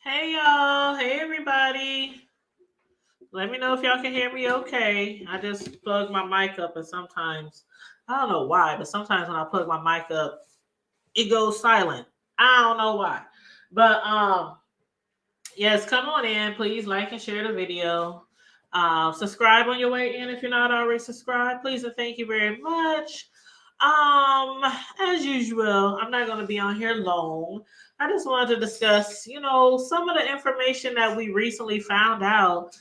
Hey y'all, hey everybody. Let me know if y'all can hear me okay. I just plug my mic up and sometimes I don't know why, but sometimes when I plug my mic up, it goes silent. I don't know why. But yes, come on in. Please like and share the video. Subscribe on your way in if you're not already subscribed. Please and thank you very much. Um, as usual, I'm not going to be on here long. I just wanted to discuss, some of the information that we recently found out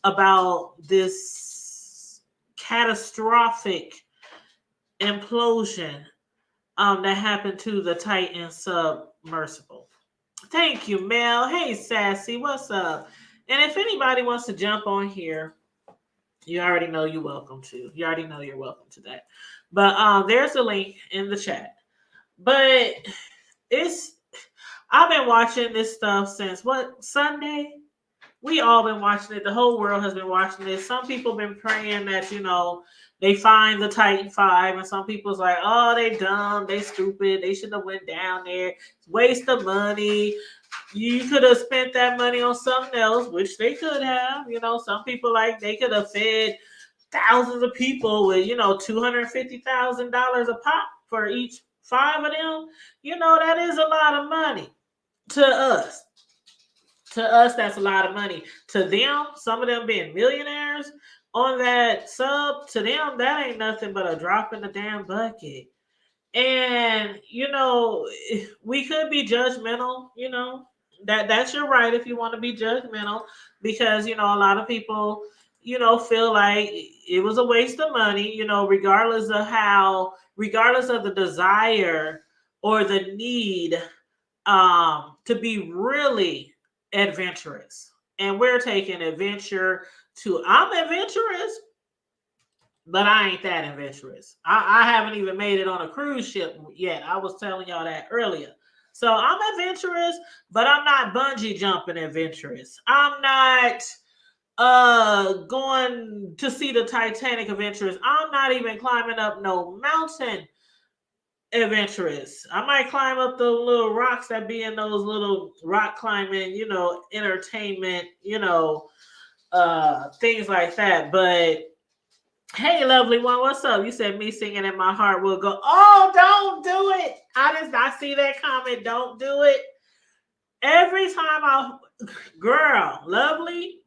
about this catastrophic implosion that happened to the Titan submersible. Thank you, Mel. Hey, Sassy, what's up? And if anybody wants to jump on here, you already know you're welcome to. You already know you're welcome to that. But there's a link in the chat. But it's I've been watching this stuff since what Sunday? We all been watching it. The whole world has been watching it. Some people been praying that they find the Titan Five, and some people's like, oh, they dumb, they stupid, they should have went down there. It's waste of money. You could have spent that money on something else, which they could have. Some people like they could have fed thousands of people with $250,000 a pop for each five of them. That is a lot of money to us. To us, that's a lot of money. To them, some of them being millionaires on that sub, to them, that ain't nothing but a drop in the damn bucket. And we could be judgmental. That's your right if you want to be judgmental, because a lot of people feel like it was a waste of money. Regardless of the desire or the need to be really adventurous. And we're taking adventure to I'm adventurous, but I ain't that adventurous. I haven't even made it on a cruise ship yet. I was telling y'all that earlier. So I'm adventurous, but I'm not bungee jumping adventurous. I'm not going to see the Titanic adventurous. I'm not even climbing up no mountain adventurous. I might climb up the little rocks that be in those little rock climbing, entertainment, things like that. But hey, lovely one, what's up? You said me singing in my heart will go. Oh, don't do it. I see that comment. Don't do it. Every time girl, lovely.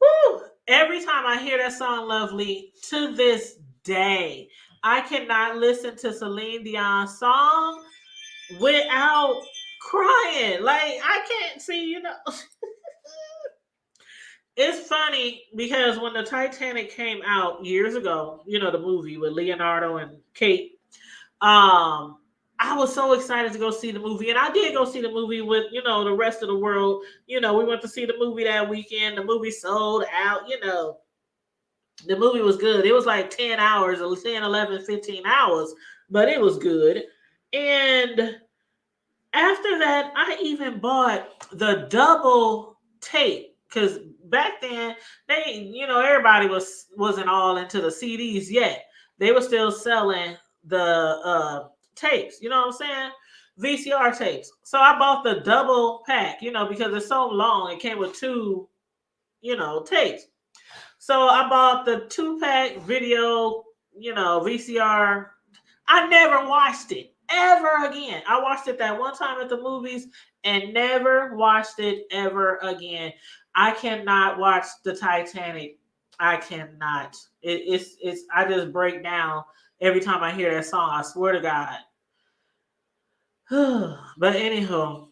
Woo, every time I hear that song, lovely, to this day, I cannot listen to Celine Dion's song without crying. Like, I can't see. It's funny because when the Titanic came out years ago, the movie with Leonardo and Kate, I was so excited to go see the movie. And I did go see the movie with, the rest of the world. We went to see the movie that weekend. The movie sold out, The movie was good. It was like 10 hours, or 10, 11, 15 hours, but it was good. And after that, I even bought the double tape because back then everybody wasn't all into the CDs yet. They were still selling the tapes. You know what I'm saying? VCR tapes. So I bought the double pack. Because it's so long. It came with two, tapes. So I bought the 2-pack video, VCR. I never watched it ever again. I watched it that one time at the movies and never watched it ever again. I cannot watch the Titanic. I cannot. It's I just break down every time I hear that song. I swear to God. But anyhow,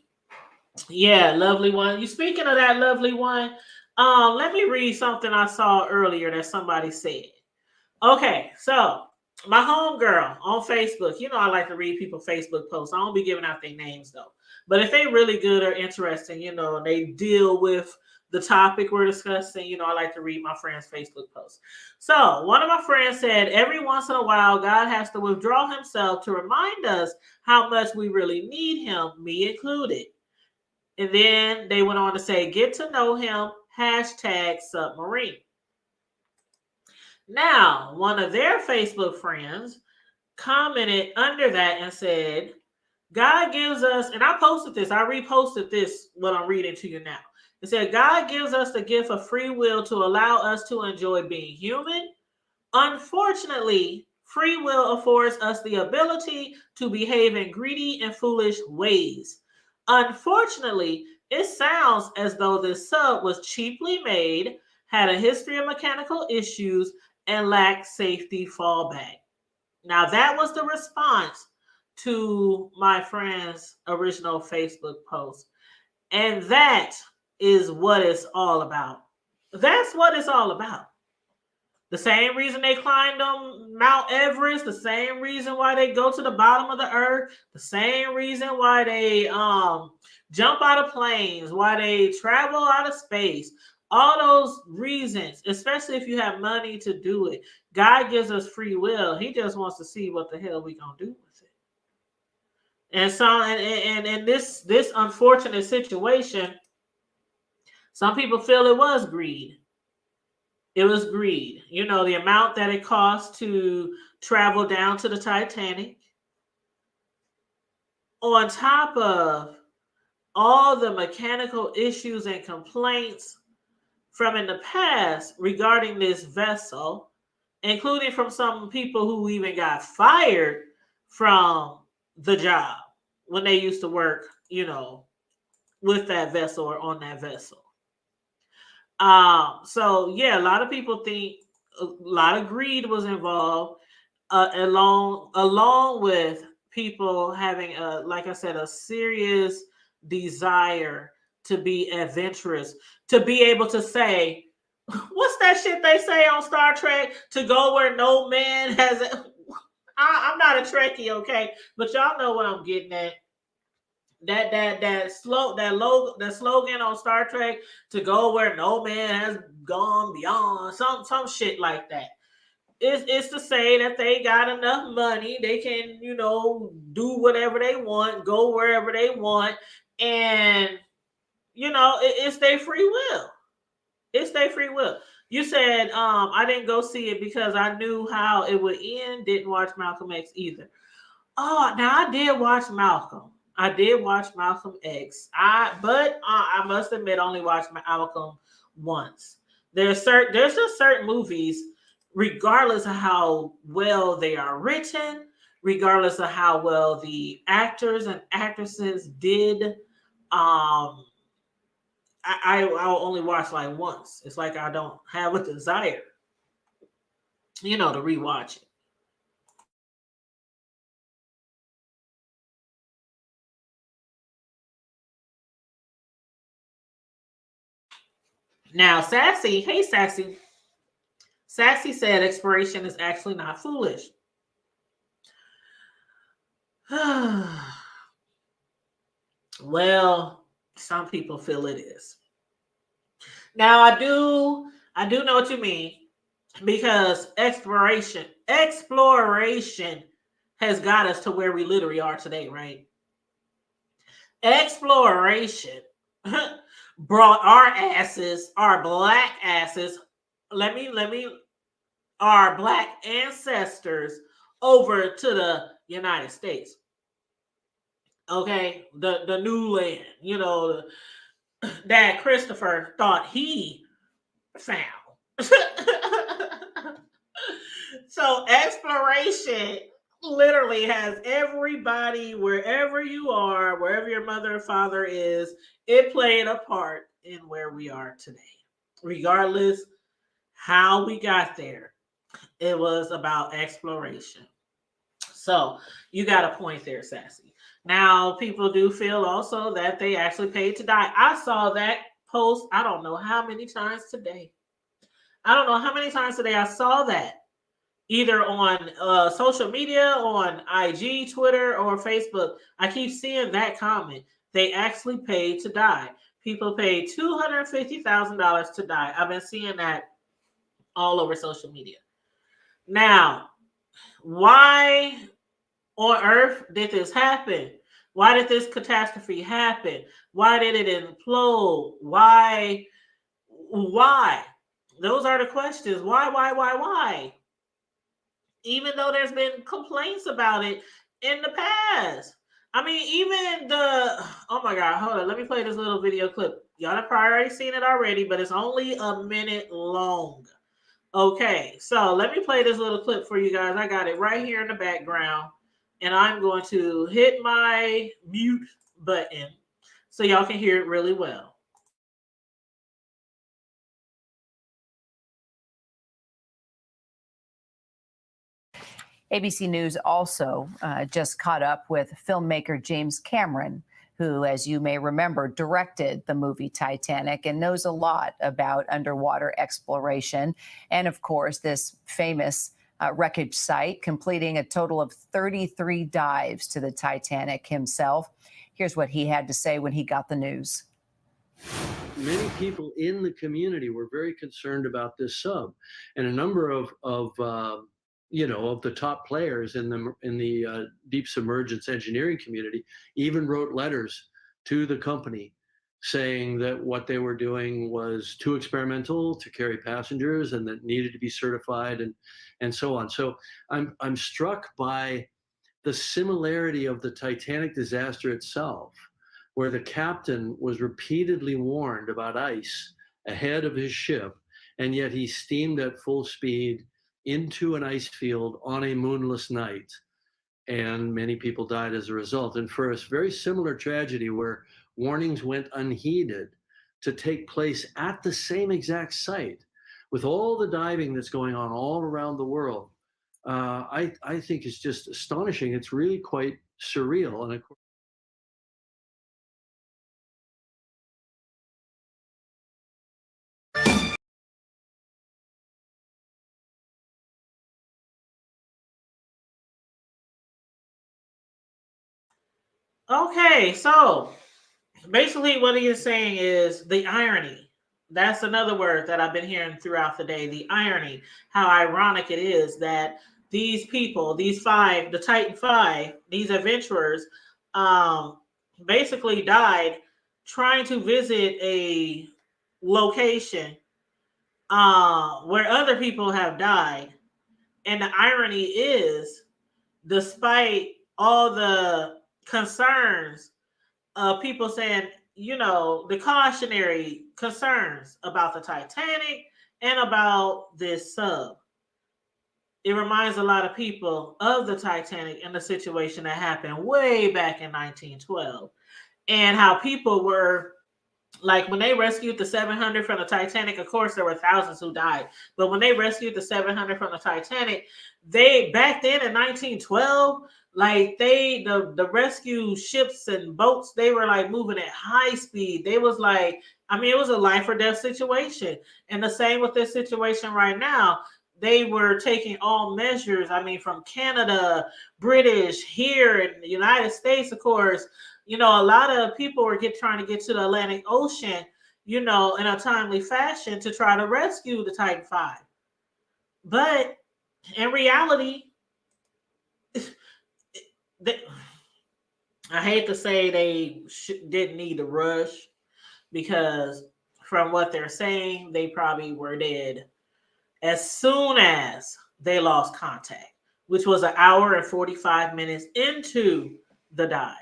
yeah, lovely one. You speaking of that lovely one? Let me read something I saw earlier that somebody said. Okay, so my homegirl on Facebook, I like to read people Facebook posts. I don't be giving out their names though. But if they really good or interesting, and they deal with the topic we're discussing, I like to read my friends' Facebook posts. So one of my friends said, every once in a while, God has to withdraw himself to remind us how much we really need him, me included. And then they went on to say, get to know him, #submarine. Now, one of their Facebook friends commented under that and said, God gives us, and I posted this, I reposted this, what I'm reading to you now. It said, God gives us the gift of free will to allow us to enjoy being human. Unfortunately, free will affords us the ability to behave in greedy and foolish ways. Unfortunately, it sounds as though this sub was cheaply made, had a history of mechanical issues, and lacked safety fallback. Now, that was the response to my friend's original Facebook post. And that is what it's all about. That's what it's all about. The same reason they climbed on Mount Everest, the same reason why they go to the bottom of the earth, the same reason why they jump out of planes, why they travel out of space, all those reasons, especially if you have money to do it. God gives us free will. He just wants to see what the hell we gonna do with it. And so, and this unfortunate situation, some people feel it was greed. It was greed. You know, the amount that it cost to travel down to the Titanic, on top of all the mechanical issues and complaints from in the past regarding this vessel, including from some people who even got fired from the job when they used to work, you know, with that vessel or on that vessel. So yeah, a lot of people think a lot of greed was involved, along with people having a, like I said, a serious desire to be adventurous, to be able to say, what's that shit they say on Star Trek? To go where no man has. I'm not a Trekkie, okay, but y'all know what I'm getting at. That slogan on Star Trek, to go where no man has gone beyond, some shit like that. It's to say that they got enough money, they can, you know, do whatever they want, go wherever they want, and you know, it's their free will. It's their free will. You said I didn't go see it because I knew how it would end. Didn't watch Malcolm X either. Oh, now I did watch Malcolm. I did watch Malcolm X. I must admit, only watched Malcolm once. There's just certain movies, regardless of how well they are written, regardless of how well the actors and actresses did. I'll only watch like once. It's like I don't have a desire, you know, to rewatch it. Now, Sassy, hey Sassy, Sassy said expiration is actually not foolish. Well, some people feel it is. Now, I do know what you mean, because exploration has got us to where we literally are today, right? Exploration brought our black asses, let me our black ancestors over to the United States. Okay, the new land, you know, that Christopher thought he found. So exploration literally has everybody, wherever you are, wherever your mother or father is, it played a part in where we are today. Regardless how we got there, it was about exploration. So you got a point there, Sassy. Now, people do feel also that they actually paid to die. I saw that post, I don't know how many times today. I don't know how many times today I saw that, either on social media, on IG, Twitter, or Facebook. I keep seeing that comment. They actually paid to die. People paid $250,000 to die. I've been seeing that all over social media. Now, why on earth did this happen? Why did this catastrophe happen? Why did it implode? Why? Why? Those are the questions. Why? Even though there's been complaints about it in the past. I mean, even the oh my god, hold on, let me play this little video clip. Y'all have probably already seen it already, but it's only a minute long. Okay, so let me play this little clip for you guys. I got it right here in the background, and I'm going to hit my mute button so y'all can hear it really well. ABC News also just caught up with filmmaker James Cameron, who, as you may remember, directed the movie Titanic and knows a lot about underwater exploration. And of course, this famous wreckage site, completing a total of 33 dives to the Titanic himself. Here's what he had to say when he got the news. Many people in the community were very concerned about this sub, and a number of the top players in the deep submergence engineering community even wrote letters to the company saying that what they were doing was too experimental to carry passengers and that needed to be certified and so on. So I'm struck by the similarity of the Titanic disaster itself, where the captain was repeatedly warned about ice ahead of his ship, and yet he steamed at full speed into an ice field on a moonless night, and many people died as a result. And for a very similar tragedy where warnings went unheeded to take place at the same exact site, with all the diving that's going on all around the world, I think it's just astonishing. It's really quite surreal. And of course, Okay, so basically what he is saying is the irony. That's another word that I've been hearing throughout the day. The irony, how ironic it is that these people, these five, the Titan Five, these adventurers, um, basically died trying to visit a location where other people have died. And the irony is, despite all the concerns, people saying, the cautionary concerns about the Titanic and about this sub. It reminds a lot of people of the Titanic and the situation that happened way back in 1912 and how people were like when they rescued the 700 from the Titanic. Of course, there were thousands who died, but when they rescued the 700 from the Titanic, they back then in 1912, like the rescue ships and boats, they were like moving at high speed. They was like, I mean, it was a life or death situation, and the same with this situation right now. They were taking all measures. I mean, from Canada, British, here in the United States, of course, a lot of people were trying to get to the Atlantic Ocean, in a timely fashion to try to rescue the Titan Five. But in reality, I hate to say they didn't need to rush because from what they're saying, they probably were dead as soon as they lost contact, which was an hour and 45 minutes into the dive.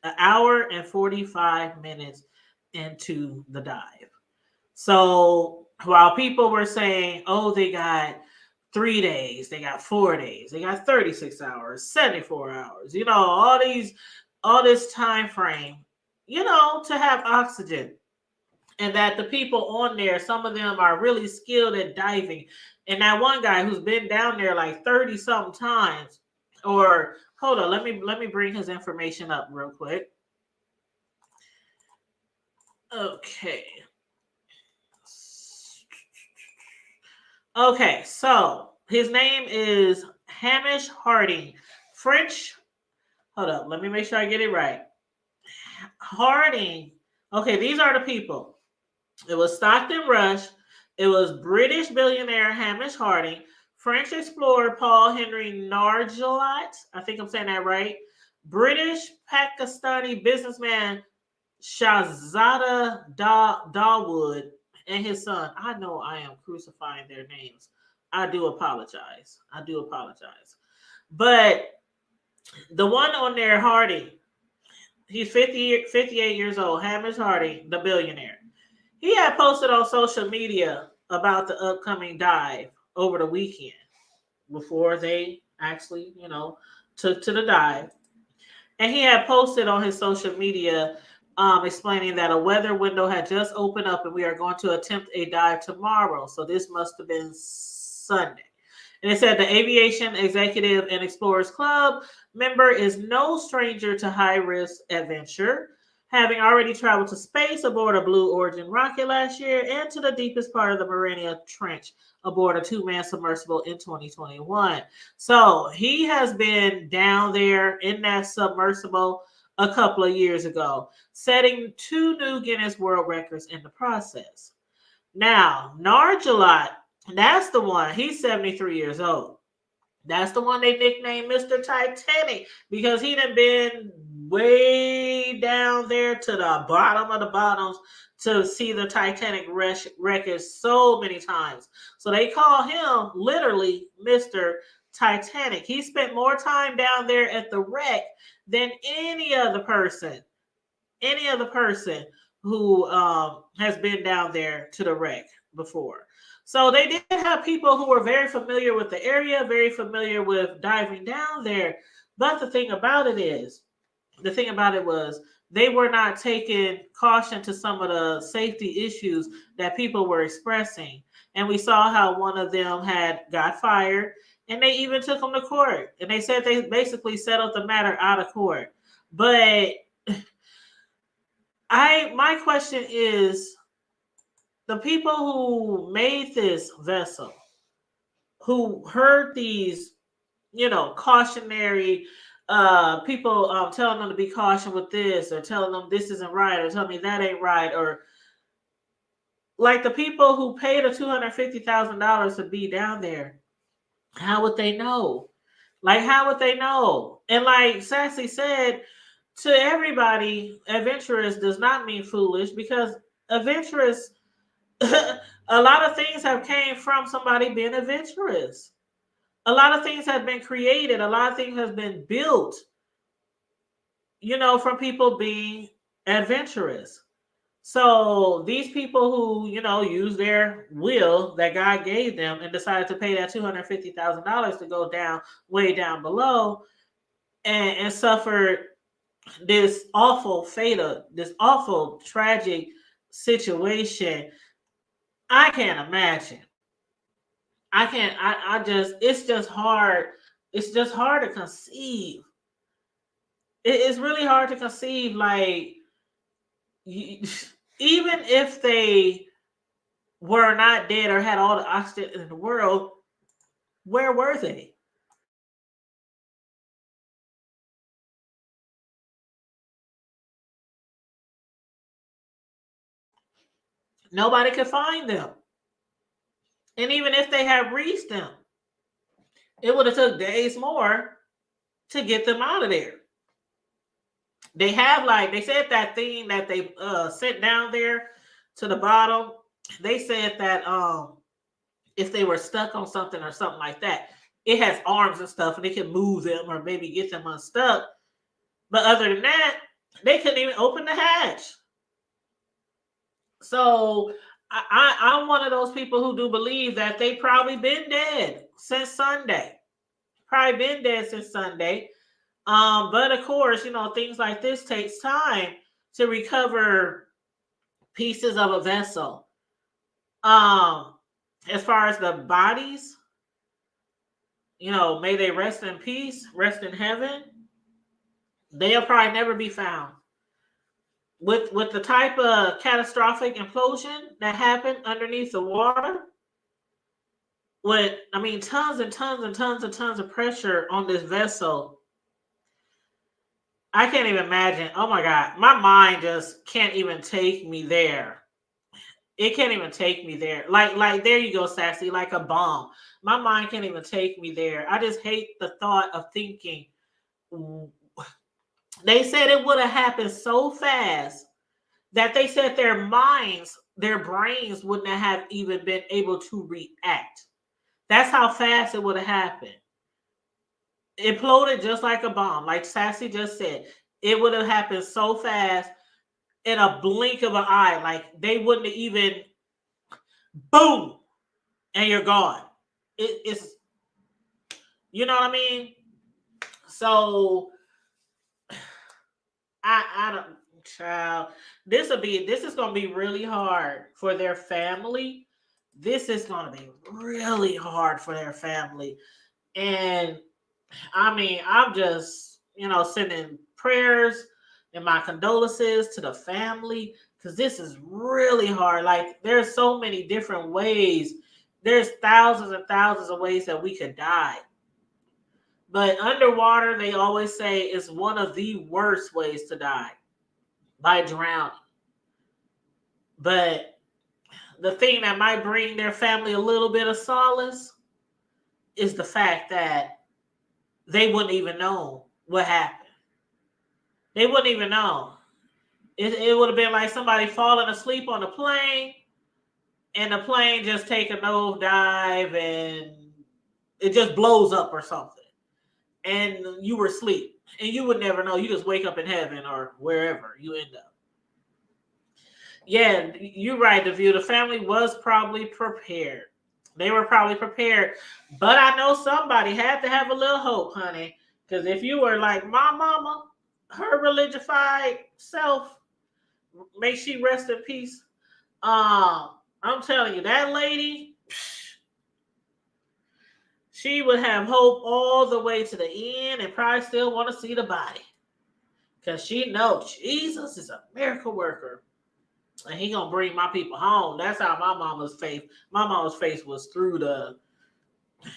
An hour and 45 minutes into the dive. So while people were saying, oh, they got 3 days, they got 4 days, they got 36 hours, 74 hours, all this time frame, to have oxygen. And that the people on there, some of them are really skilled at diving. And that one guy who's been down there like 30 something times, or hold on, let me bring his information up real quick. Okay. Okay, so his name is Hamish Harding. French. Hold up, let me make sure I get it right. Harding. Okay, these are the people. It was Stockton Rush. It was British billionaire Hamish Harding. French explorer Paul Henry Nargeolet. I think I'm saying that right. British Pakistani businessman Shahzada Dawood and his son. I know I am crucifying their names. I do apologize. But The one on there, Hardy, he's 58 years old, Hamish Hardy, the billionaire. He had posted on social media about the upcoming dive over the weekend before they actually, took to the dive. And he had posted on his social media explaining that a weather window had just opened up and we are going to attempt a dive tomorrow. So this must have been Sunday. And it said the Aviation Executive and Explorers Club member is no stranger to high risk adventure, having already traveled to space aboard a Blue Origin rocket last year and to the deepest part of the Mariana Trench aboard a two-man submersible in 2021. So he has been down there in that submersible a couple of years ago, setting 2 new Guinness World Records in the process. Now, Narjalot, that's the one. He's 73 years old. That's the one they nicknamed Mr. Titanic because he done been way down there to the bottom of the bottoms to see the Titanic wreckage so many times. So they call him literally Mr. Titanic. He spent more time down there at the wreck than any other person who has been down there to the wreck before. So they did have people who were very familiar with the area, very familiar with diving down there. But the thing about it was they were not taking caution to some of the safety issues that people were expressing. And we saw how one of them had got fired and they even took him to court. And they said they basically settled the matter out of court. But my question is, the people who made this vessel, who heard these, cautionary people telling them to be cautious with this, or telling them this isn't right, or telling me that ain't right, or like the people who paid the $250,000 to be down there, how would they know? Like, how would they know? And like Sassy said, to everybody, adventurous does not mean foolish, because adventurous, a lot of things have came from somebody being adventurous. A lot of things have been created. A lot of things have been built, from people being adventurous. So these people who, use their will that God gave them and decided to pay that $250,000 to go down, way down below, and suffer this awful fatal, this awful tragic situation. I can't imagine. I can't. I just. It's just hard. It's just hard to conceive. It's really hard to conceive. Like, even if they were not dead or had all the oxygen in the world, where were they? Nobody could find them. And even if they had reached them, it would have took days more to get them out of there. They have, like, they said that thing that they sent down there to the bottom. They said that if they were stuck on something or something like that, it has arms and stuff and it can move them or maybe get them unstuck. But other than that, they couldn't even open the hatch. So I'm one of those people who do believe that they probably been dead since Sunday. Probably been dead since Sunday. But of course, things like this takes time to recover pieces of a vessel. As far as the bodies, may they rest in peace, rest in heaven. They'll probably never be found. With the type of catastrophic implosion that happened underneath the water, tons and tons and tons and tons of pressure on this vessel. I can't even imagine. Oh my God, my mind just can't even take me there. It can't even take me there. Like there you go, Sassy, like a bomb. My mind can't even take me there. I just hate the thought of thinking. They said it would have happened so fast that they said their brains wouldn't have even been able to react. That's how fast it would have happened. imploded just like a bomb. Like Sassy just said, it would have happened so fast in a blink of an eye. Like they wouldn't have even, boom, and you're gone. It's, you know what I mean? So I don't, child. This is gonna be really hard for their family. This is gonna be really hard for their family. And I mean, I'm just, sending prayers and my condolences to the family because this is really hard. Like, there's so many different ways. There's thousands and thousands of ways that we could die. But underwater, they always say is one of the worst ways to die, by drowning. But the thing that might bring their family a little bit of solace is the fact that they wouldn't even know what happened. They wouldn't even know. It would have been like somebody falling asleep on the plane and the plane just take a nose dive and it just blows up or something. And you were asleep and you would never know. You just wake up in heaven or wherever you end up. Yeah, you're right, DeView. The family was probably prepared. They were probably prepared. But I know somebody had to have a little hope, honey. Because if you were like my mama, her religified self, may she rest in peace. I'm telling you, that lady, she would have hope all the way to the end and probably still want to see the body. Because she knows Jesus is a miracle worker. And he gonna bring my people home. That's how my mama's faith was through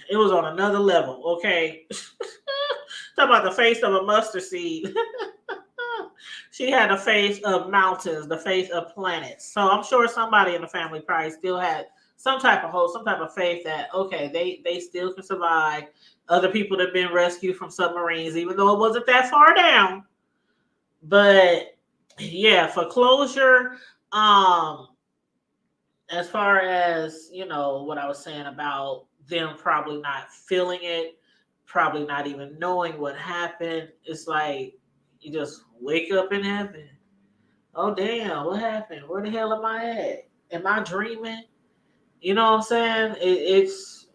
it was on another level, okay? Talk about the face of a mustard seed. She had the face of mountains, the face of planets. So I'm sure somebody in the family probably still had some type of hope, some type of faith that, okay, they still can survive. Other people that have been rescued from submarines, even though it wasn't that far down. But yeah, for closure, as far as, what I was saying about them probably not feeling it, probably not even knowing what happened, it's like you just wake up in heaven. Oh, damn, what happened? Where the hell am I at? Am I dreaming? You know what I'm saying? It's,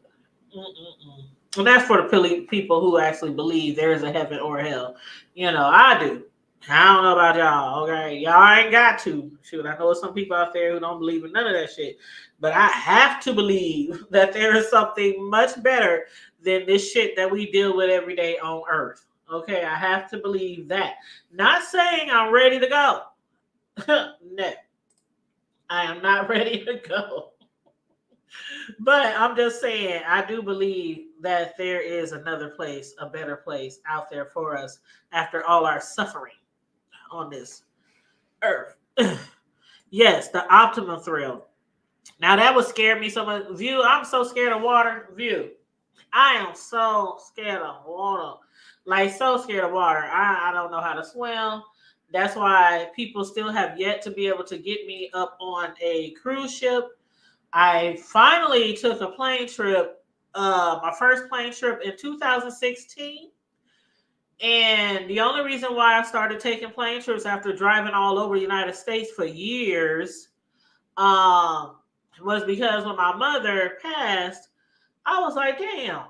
and that's for the people who actually believe there is a heaven or a hell. I do. I don't know about y'all, okay? Y'all ain't got to. Shoot, I know some people out there who don't believe in none of that shit. But I have to believe that there is something much better than this shit that we deal with every day on Earth. Okay, I have to believe that. Not saying I'm ready to go. No, I am not ready to go. But I'm just saying, I do believe that there is another place, a better place out there for us after all our suffering on this earth. Yes, the optimum thrill. Now that would scare me so much. View, I'm so scared of water. View, I am so scared of water. Like, so scared of water. I don't know how to swim. That's why people still have yet to be able to get me up on a cruise ship. I finally took a plane trip, my first plane trip in 2016. And the only reason why I started taking plane trips after driving all over the United States for years was because when my mother passed, I was like, damn,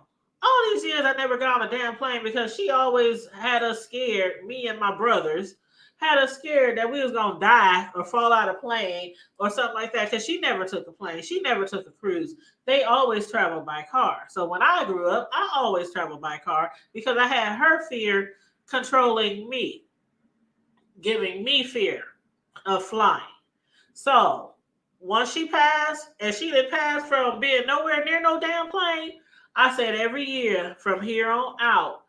all these years I never got on a damn plane because she always had us scared, me and my brothers, had us scared that we was going to die or fall out of plane or something like that because she never took a plane. She never took a cruise. They always traveled by car. So when I grew up, I always traveled by car because I had her fear controlling me, giving me fear of flying. So once she passed, and she didn't pass from being nowhere near no damn plane, I said every year from here on out,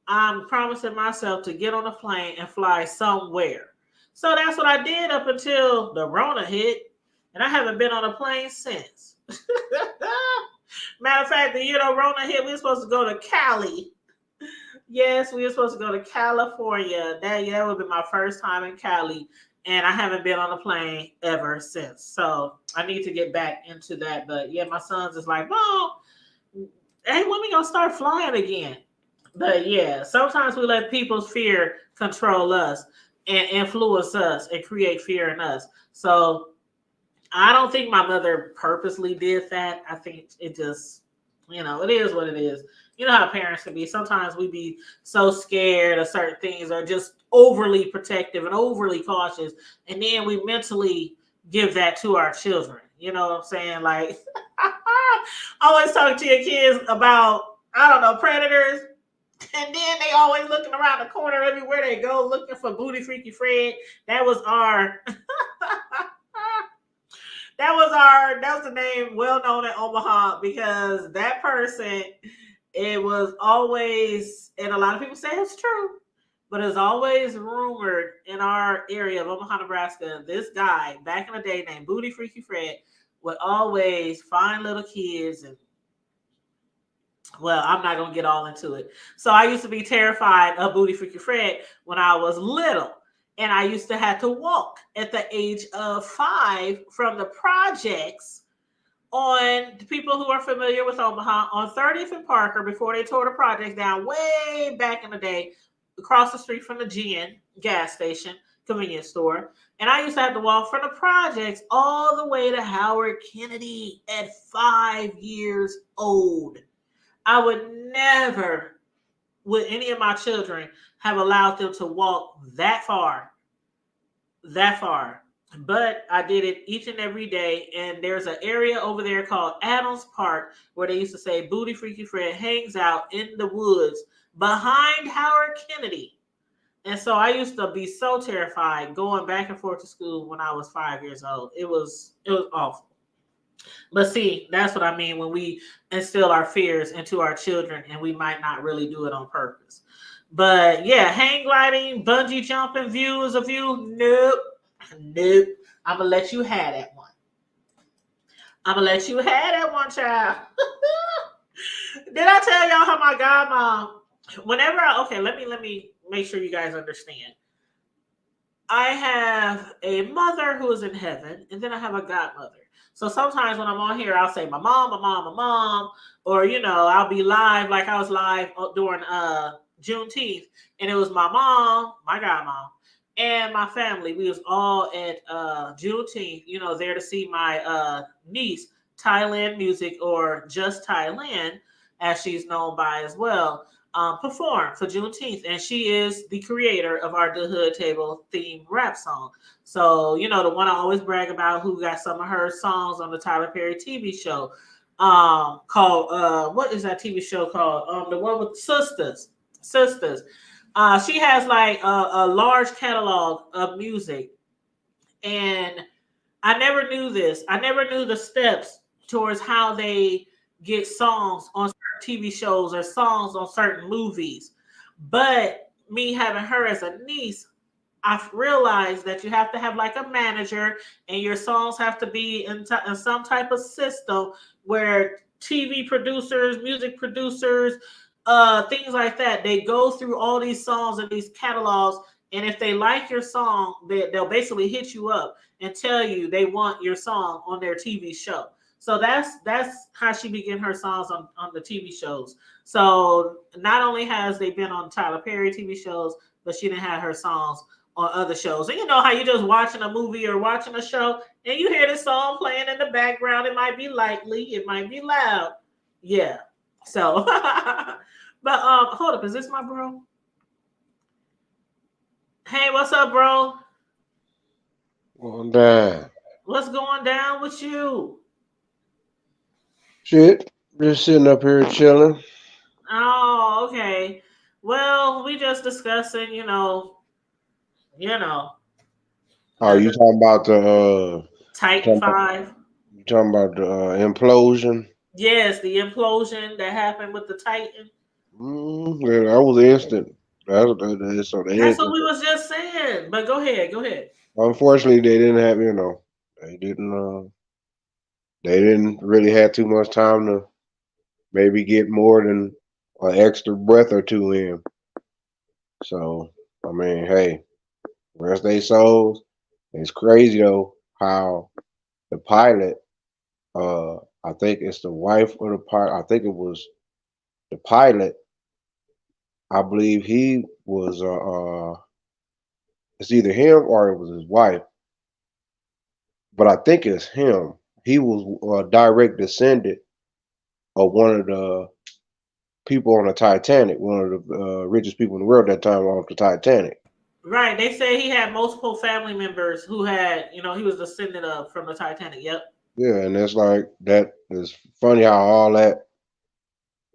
I'm promising myself to get on a plane and fly somewhere. So that's what I did up until the Rona hit, and I haven't been on a plane since. Matter of fact, the year the Rona hit, we were supposed to go to Cali. Yes, we were supposed to go to California. That would have been my first time in Cali, and I haven't been on a plane ever since. So I need to get back into that. But yeah, my son's just like, Mom, hey, when we gonna start flying again? But yeah, sometimes we let people's fear control us and influence us and create fear in us. So I don't think my mother purposely did that. I think it just, it is what it is. You know how parents can be. Sometimes we be so scared of certain things or just overly protective and overly cautious. And then we mentally give that to our children. You know what I'm saying? Like, always talk to your kids about, I don't know, predators. And then they always looking around the corner everywhere they go looking for Booty Freaky Fred. That was our that was the name well known in Omaha because that person, it was always, and a lot of people say it's true, but it's always rumored in our area of Omaha, Nebraska, this guy back in the day named Booty Freaky Fred would always find little kids and, well, I'm not gonna get all into it. So I used to be terrified of Booty Freaky Fred when I was little. And I used to have to walk at the age of 5 from the projects on the people who are familiar with Omaha on 30th and Parker before they tore the projects down way back in the day, across the street from the GN gas station, convenience store. And I used to have to walk from the projects all the way to Howard Kennedy at 5 years old. I would never, with any of my children, have allowed them to walk that far, that far. But I did it each and every day. And there's an area over there called Adams Park where they used to say Booty Freaky Fred hangs out in the woods behind Howard Kennedy. And so I used to be so terrified going back and forth to school when I was 5 years old. It was awful. But see, that's what I mean when we instill our fears into our children and we might not really do it on purpose. But yeah, hang gliding, bungee jumping, view is a view. Nope. Nope. I'm going to let you have that one. I'm going to let you have that one, child. Did I tell y'all how my godmom, okay, let me make sure you guys understand. I have a mother who is in heaven, and then I have a godmother. So sometimes when I'm on here, I'll say my mom, my mom, my mom, or I'll be live like I was live during Juneteenth, and it was my mom, my godmom, and my family. We was all at Juneteenth, there to see my niece, Thailand Music, or just Thailand, as she's known by as well, perform for Juneteenth. And she is the creator of our The Hood Table theme rap song. So, the one I always brag about, who got some of her songs on the Tyler Perry TV show, called, what is that TV show called? The one with Sisters. She has like a large catalog of music. And I never knew this. I never knew the steps towards how they get songs on certain TV shows or songs on certain movies. But me having her as a niece, I've realized that you have to have like a manager and your songs have to be in some type of system where TV producers, music producers, things like that, they go through all these songs and these catalogs. And if they like your song, they'll basically hit you up and tell you they want your song on their TV show. So that's how she began her songs on the TV shows. So not only has they been on Tyler Perry TV shows, but she didn't have her songs on other shows. And you know how you just watching a movie or watching a show and you hear this song playing in the background. It might be lightly, it might be loud. Yeah. So, but hold up, is this my bro? Hey, what's up, bro? Going down. What's going down with you? Shit. Just sitting up here chilling. Oh, okay. Well, we just discussing, Oh, you the talking about the Titan 5. you talking about the implosion? Yes, the implosion that happened with the Titan. Yeah, that was instant. So That's what we was just saying. But go ahead. unfortunately, they didn't have, they didn't really have too much time to maybe get more than an extra breath or two in. So, I mean, hey, rest they souls. It's crazy though how the pilot, I think it's the wife of the pilot. I think it was the pilot I believe he was it's either him or it was his wife, but I think it's him. He was a direct descendant of one of the people on the Titanic, one of the richest people in the world at that time on the Titanic. Right. They say he had multiple family members who had, he was descended of from the Titanic. Yep. Yeah, and it's like that is funny how all that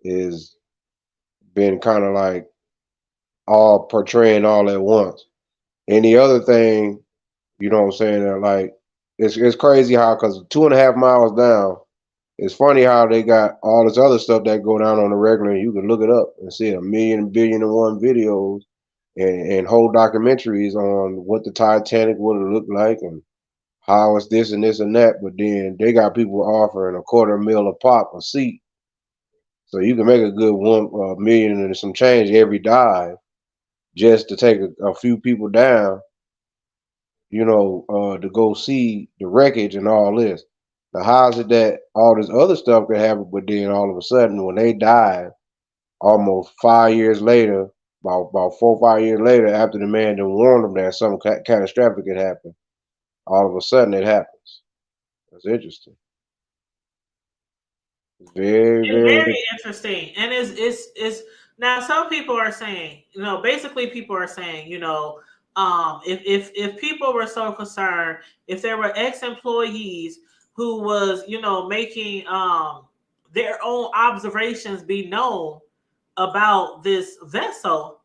is been kind of like all portraying all at once. And the other thing, you know what I'm saying, that like it's crazy how because 2.5 miles down, it's funny how they got all this other stuff that go down on the regular. And you can look it up and see a million, billion and one videos and whole documentaries on what the Titanic would have looked like and how it's this and this and that. But then they got people offering $250,000 a pop a seat, so you can make a good 1 million and some change every dive just to take a few people down, to go see the wreckage and all this. Now, how is it that all this other stuff could happen, but then all of a sudden, when they died, almost 5 years later, about 4 or 5 years later, after the man done warned them that something catastrophic had happened, all of a sudden it happens. That's interesting. Very, It's very. very interesting. And it's now some people are saying, basically people are saying, if people were so concerned, if there were ex-employees who was, making their own observations be known about this vessel,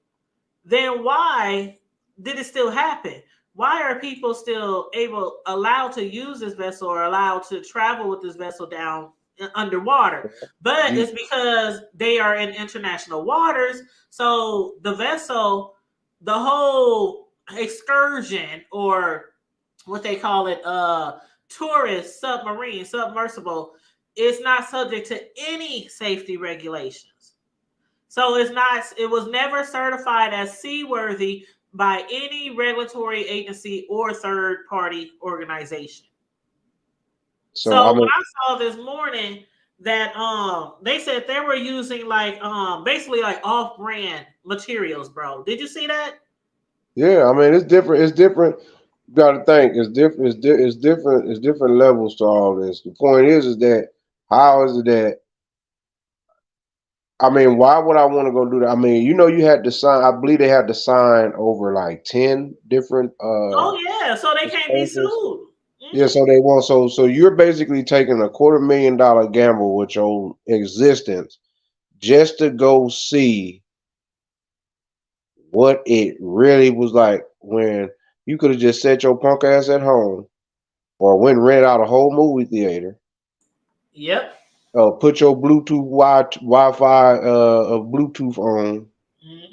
then why did it still happen? Why are people still allowed to use this vessel or allowed to travel with this vessel down underwater? But it's because they are in international waters. So the vessel, the whole excursion, or what they call it, tourist submarine, submersible, is not subject to any safety regulations. So it was never certified as seaworthy by any regulatory agency or third party organization. So I when mean, I saw this morning that they said they were using like basically like off brand materials, bro. Did you see that? yeah, I mean, it's different. It's different. You got to think. It's different. It's different. It's different levels to all this. The point is that how is it that? I mean, why would I want to go do that? I mean, you had to sign. I believe they had to sign over like 10 different Oh yeah, so they can't be disclosures. sued. Yeah, so they want so you're basically taking $250,000 gamble with your existence just to go see what it really was like when you could have just set your punk ass at home or went and rented out a whole movie theater, Yep. put your Bluetooth Wi-Fi Bluetooth on,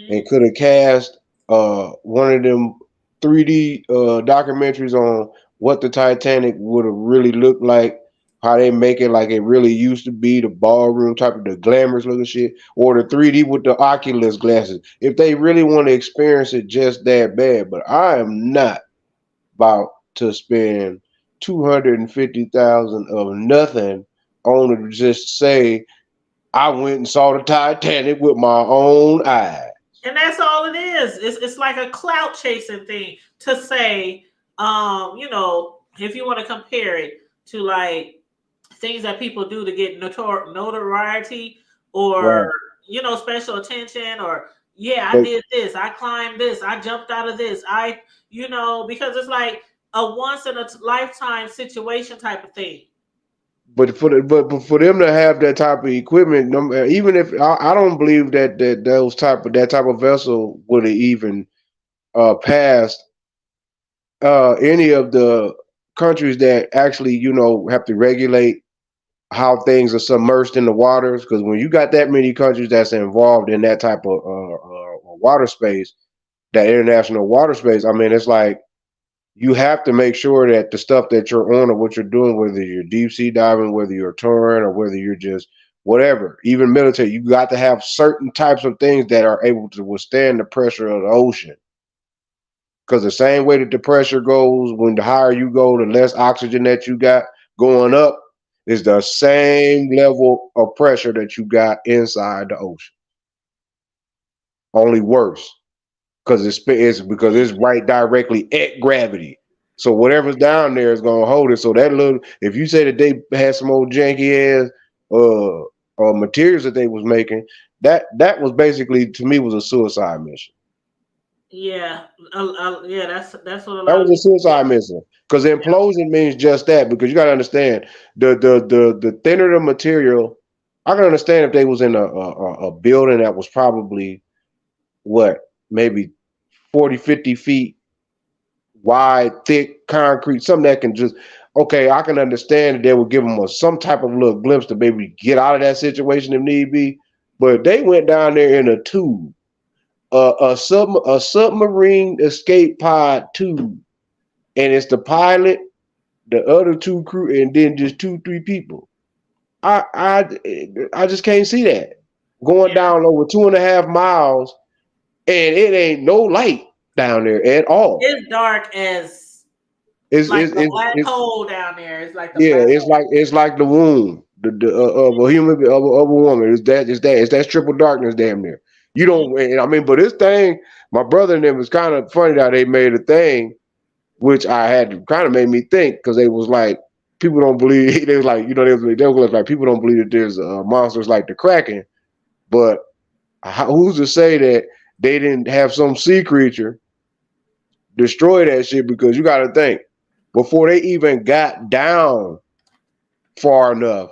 and could have cast one of them 3D documentaries on what the Titanic would have really looked like, how they make it like it really used to be, the ballroom type of the glamorous looking shit, or the 3D with the Oculus glasses. If they really want to experience it just that bad, but I am not about to spend 250,000 of nothing on to just say I went and saw the Titanic with my own eyes. And that's all it is. It's like a clout chasing thing to say, if you want to compare it to like things that people do to get notoriety or Right. special attention, or yeah, I But did this, I climbed this, I jumped out of this, because it's like a once in a lifetime situation type of thing. but for them to have that type of equipment, even if I don't believe that type of vessel would have even passed any of the countries that actually have to regulate how things are submerged in the waters. Because when you got that many countries that's involved in that type of water space, that international water space, I mean, it's like you have to make sure that the stuff that you're on or what you're doing, whether you're deep sea diving, whether you're touring, or whether you're just whatever, even military, you got to have certain types of things that are able to withstand the pressure of the ocean. Because the same way that the pressure goes, when the higher you go, the less oxygen that you got going up, is the same level of pressure that you got inside the ocean. only worse because it's right directly at gravity. So whatever's down there is gonna hold it. So that little, if you say that they had some old janky ass materials that they was making, that was basically to me was a suicide mission. Yeah, yeah. That's what a That lot of was a people say. suicide mission because implosion means just that. Because you got to understand the thinner the material. I can understand if they was in a building that was probably what maybe 40, 50 feet wide, thick concrete, something that can just okay. I can understand that they would give them some type of little glimpse to maybe get out of that situation if need be. But they went down there in a tube, a submarine escape pod tube, and it's the pilot, the other two crew, and then just 2, 3 people. I just can't see that going Yeah, down over 2.5 miles, and it ain't no light down there at all. it's dark as It's like it's the it's, black it's hole down there. It's like the yeah, black hole. it's like the womb of a human of a woman. It's that triple darkness damn near. You Mhm. don't. I mean, but this thing, my brother and them was kind of funny that they made a thing which I had kind of made me think because they was like, people don't believe. They was like, they was like, people don't believe that there's monsters like the Kraken. But who's to say that they didn't have some sea creature destroy that shit? Because you got to think before they even got down far enough,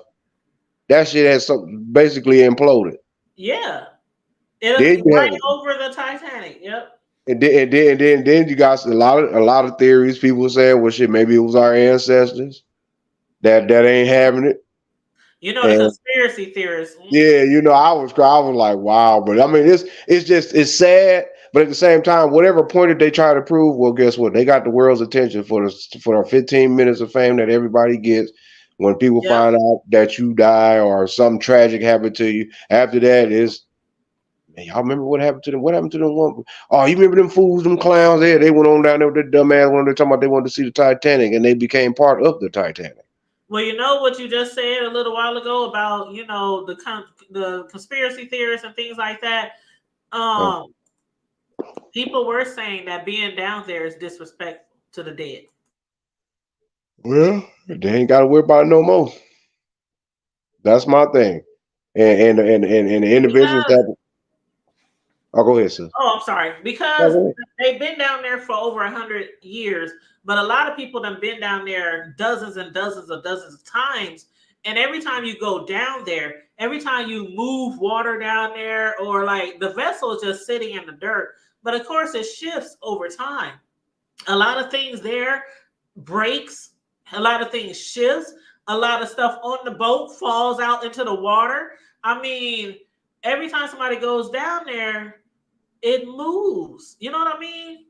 that shit has basically imploded. Yeah, it Then you right have, over the Titanic. Yep. and then you got a lot of theories. People saying, well, shit, maybe it was our ancestors that ain't having it. You know the And conspiracy theorists. yeah, I was like, wow, but I mean, it's sad, but at the same time, whatever point that they try to prove, well, guess what? They got the world's attention for the 15 minutes of fame that everybody gets. When people Yep. find out that you die or something tragic happened to you, after that is, man, y'all remember what happened to them? What happened to them? Oh, you remember them fools, them clowns? Yeah, they went on down there with their dumb ass when they're talking about they wanted to see the Titanic, and they became part of the Titanic. Well, you know what you just said a little while ago about the conspiracy theorists and things like that. Uh, Um, People were saying that being down there is disrespectful to the dead. well, they ain't got to worry about it no more. That's my thing. And the individuals Because that I'll go ahead, sis. Oh, I'm sorry. No, Because go ahead. they've been down there for over 100 years, but a lot of people have been down there dozens and dozens of times. And every time you go down there, every time you move water down there, or like the vessel is just sitting in the dirt. But of course, it shifts over time. A lot of things there breaks, a lot of things shifts, a lot of stuff on the boat falls out into the water. I mean, every time somebody goes down there, it moves. You know what I mean?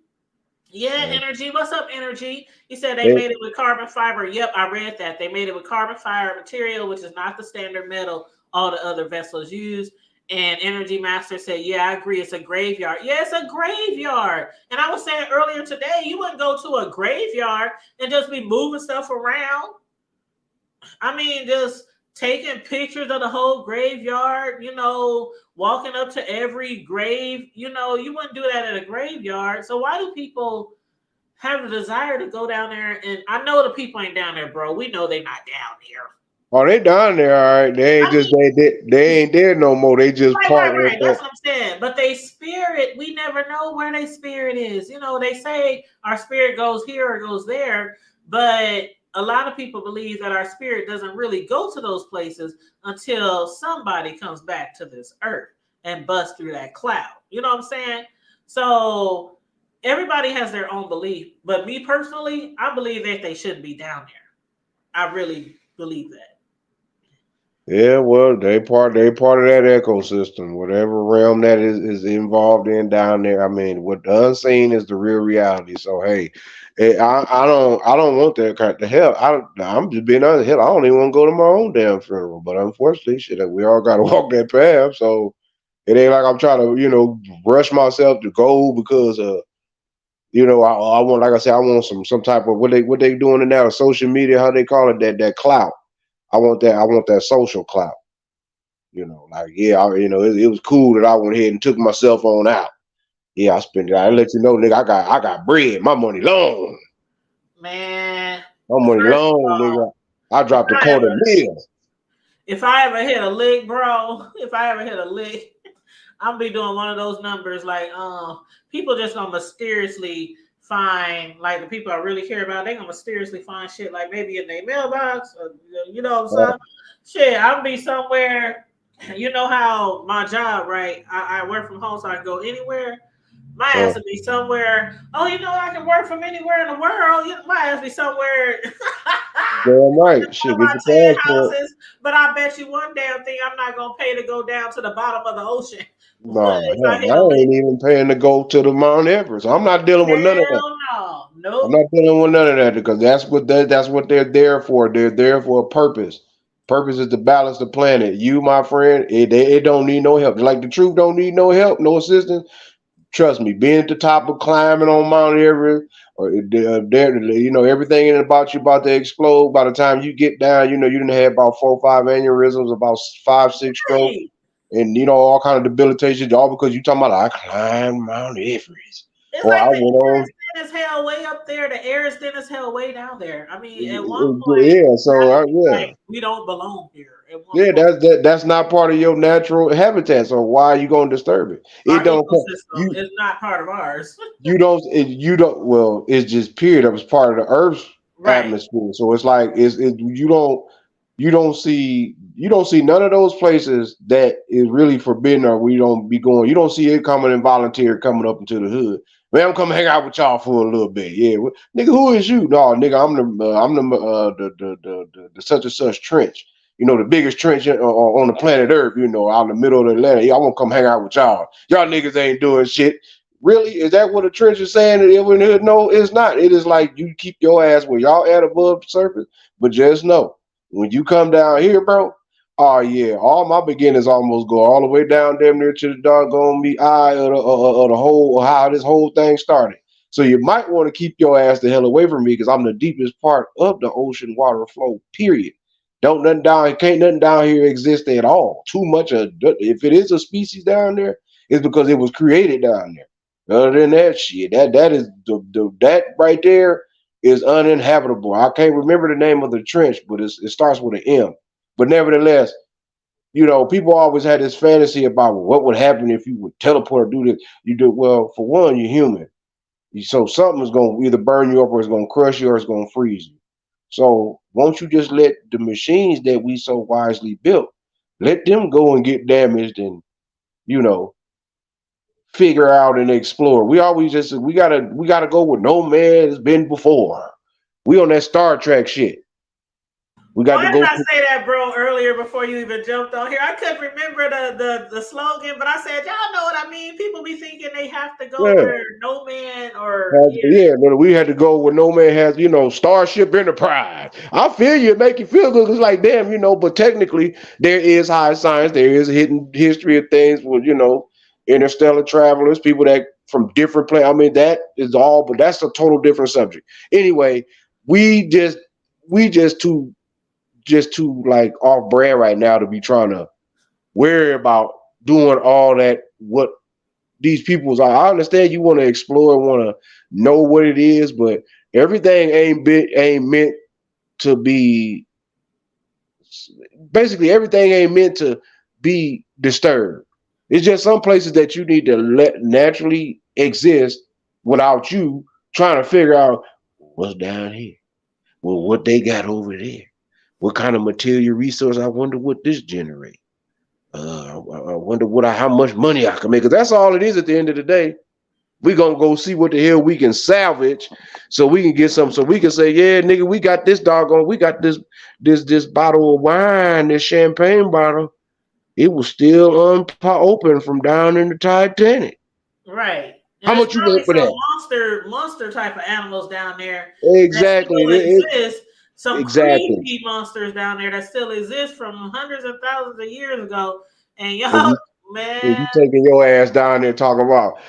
Yeah, Yeah. energy. What's up, energy? He said they They- made it with carbon fiber. Yep, I read that. They made it with carbon fiber material, which is not the standard metal all the other vessels use. And Energy Master said, yeah, I agree. It's a graveyard. Yeah, it's a graveyard. And I was saying earlier today, you wouldn't go to a graveyard and just be moving stuff around. I mean, just taking pictures of the whole graveyard, walking up to every grave, you wouldn't do that at a graveyard. So why do people have the desire to go down there? And I know the people ain't down there, bro. We know they're not down there. Oh, they down there, all right. They ain't I just mean, they ain't there no more. They just right. partner. That's what I'm saying. But they spirit, we never know where their spirit is. They say our spirit goes here or goes there, but a lot of people believe that our spirit doesn't really go to those places until somebody comes back to this earth and busts through that cloud. You know what I'm saying? So everybody has their own belief. But me personally, I believe that they shouldn't be down there. I really believe that. Yeah, well, they part of that ecosystem, whatever realm that is involved in down there. I mean, what the unseen is the real reality. So hey, I don't want that kind of hell. I'm just being honest. Hell, I don't even want to go to my own damn funeral. But unfortunately, shit, we all got to walk that path. So it ain't like I'm trying to rush myself to go because I want, like I said, I want some type of what they doing in now, social media, how they call it, that clout. I want that social clout. Like, yeah, it was cool that I went ahead and took my cell phone out. Yeah, I spent it. I let you know, nigga, I got bread. My money long. Man, My money first of long, all, nigga. I if dropped a I quarter ever meal. if I ever hit a lick, bro, if I ever hit a lick, I'm gonna be doing one of those numbers like people just gonna mysteriously find like the people I really care about, they gonna mysteriously find shit like maybe in their mailbox or you know what I'm saying? Shit, I'll be somewhere. You know how my job, right? I work from home so I can go anywhere. My ass would be somewhere. Oh, you know I can work from anywhere in the world. My ass be somewhere. Damn right. Shit, get My your 10 passport. houses, but I bet you one damn thing I'm not gonna pay to go down to the bottom of the ocean. No, If I hell, hit a I lick. ain't even paying to go to the Mount Everest. I'm not dealing with none of that. Hell no. I'm Nope. not dealing with none of that because that's what they're there for. They're there for a purpose. Purpose is to balance the planet. You, my friend, it don't need no help. Like the truth don't need no help, no assistance. Trust me, being at the top of climbing on Mount Everest, or everything about you about to explode. By the time you get down, you didn't have about 4 or 5 aneurysms, about 5, 6 strokes, Hey, and all kind of debilitation, all because you talking about I climbed Mount Everest, it's or like I the went air is on. thin as hell way up there. The air is thin as hell way down there. I mean, at one point, Yeah, so like we don't belong here. At one yeah, point, that's not part of your natural habitat. So why are you gonna disturb it? It our don't ecosystem you is not part of ours. you don't well, it's just period. That was part of the Earth's Right. atmosphere. So it's like you don't see none of those places that is really forbidden or we don't be going. You don't see it coming in volunteer coming up into the hood. Man, I'm coming hang out with y'all for a little bit. Yeah, nigga, who is you? No, nigga, I'm the such and such trench. The biggest trench on the planet Earth. Out in the middle of the Atlantic. Yeah, I want to come hang out with y'all. Y'all niggas ain't doing shit. Really? Is that what a trench is saying? No, it's not. It is like you keep your ass where y'all at above the surface. But just know, when you come down here, bro, oh yeah, all my beginners almost go all the way down damn near to the doggone me eye of the whole how this whole thing started. So you might want to keep your ass the hell away from me because I'm the deepest part of the ocean water flow. Period. Can't nothing down here exist at all. Too much of if it is a species down there, it's because it was created down there. Other than that shit, that is that right there is uninhabitable. I can't remember the name of the trench, but it starts with an M. But nevertheless, people always had this fantasy about what would happen if you would teleport or do this. You do well. For one, you're human, so something is going to either burn you up or it's going to crush you or it's going to freeze you. So won't you just let the machines that we so wisely built, let them go and get damaged and you know figure out and explore. We gotta go where no man has been before. We on that Star Trek shit. We got Why to did go I to say that, bro, earlier before you even jumped on here? I couldn't remember the slogan, but I said, y'all know what I mean. People be thinking they have to go yeah. where no man or yeah. Yeah, but we had to go where no man has, Starship Enterprise. I feel you, it make you feel good. It's like, damn, but technically there is high science, there is a hidden history of things with, interstellar travelers, people that from different planets. I mean, that is all, but that's a total different subject. Anyway, we just too like off brand right now to be trying to worry about doing all that. What these people's I understand you want to explore, want to know what it is, but everything ain't meant to be. Basically, everything ain't meant to be disturbed. It's just some places that you need to let naturally exist without you trying to figure out what's down here. Well, what they got over there? What kind of material resource? I wonder what this generates. I wonder how much money I can make. Cause that's all it is at the end of the day. We gonna go see what the hell we can salvage, so we can get some. So we can say, yeah, nigga, we got this bottle of wine, this champagne bottle. It was still open from down in the Titanic. Right. And How there's much you probably want for some that? monster type of animals down there that Exactly. still exist. Some Exactly. creepy monsters down there that still exist from hundreds of thousands of years ago. And And y'all, man, you taking your ass down there talking about,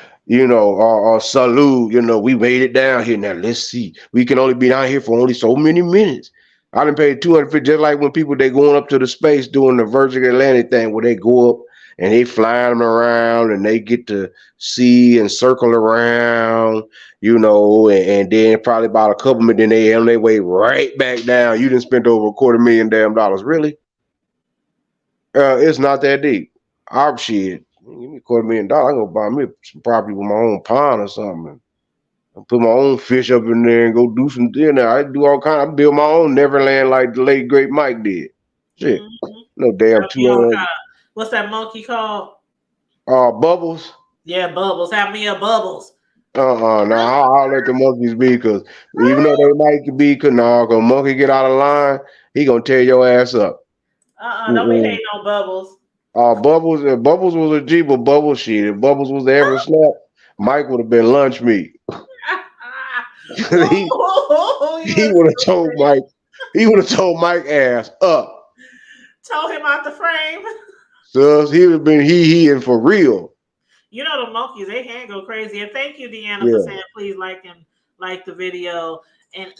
salute, we made it down here. Now let's see. We can only be down here for only so many minutes. I done paid 250, just like when people they going up to the space doing the Virgin Atlantic thing where they go up and they flying them around and they get to see and circle around, and then probably about a couple minutes, then they on their way right back down. You done spent over $250,000 damn dollars. Really? It's not that deep. Our shit. Give me $250,000. I'm gonna buy me some property with my own pond or something. I put my own fish up in there and go do some dinner. I do all kind. I build my own Neverland like the late great Mike did. Shit, no damn Have me all 200. kind of, what's that monkey called? Bubbles. Yeah, Bubbles. Have me a Bubbles. No, I'll let the monkeys be, because even though they might be, cause monkey get out of line, he gonna tear your ass up. Don't be hating on Bubbles. Bubbles was a G, but Bubbles shit. If Bubbles was there ever slept, Mike would have been lunch meat. he would have told Mike. He would have told Mike ass up. Told him out the frame. So he would have been he and for real. You know the monkeys, they can go crazy. And thank you, Deanna, for saying please like the video. And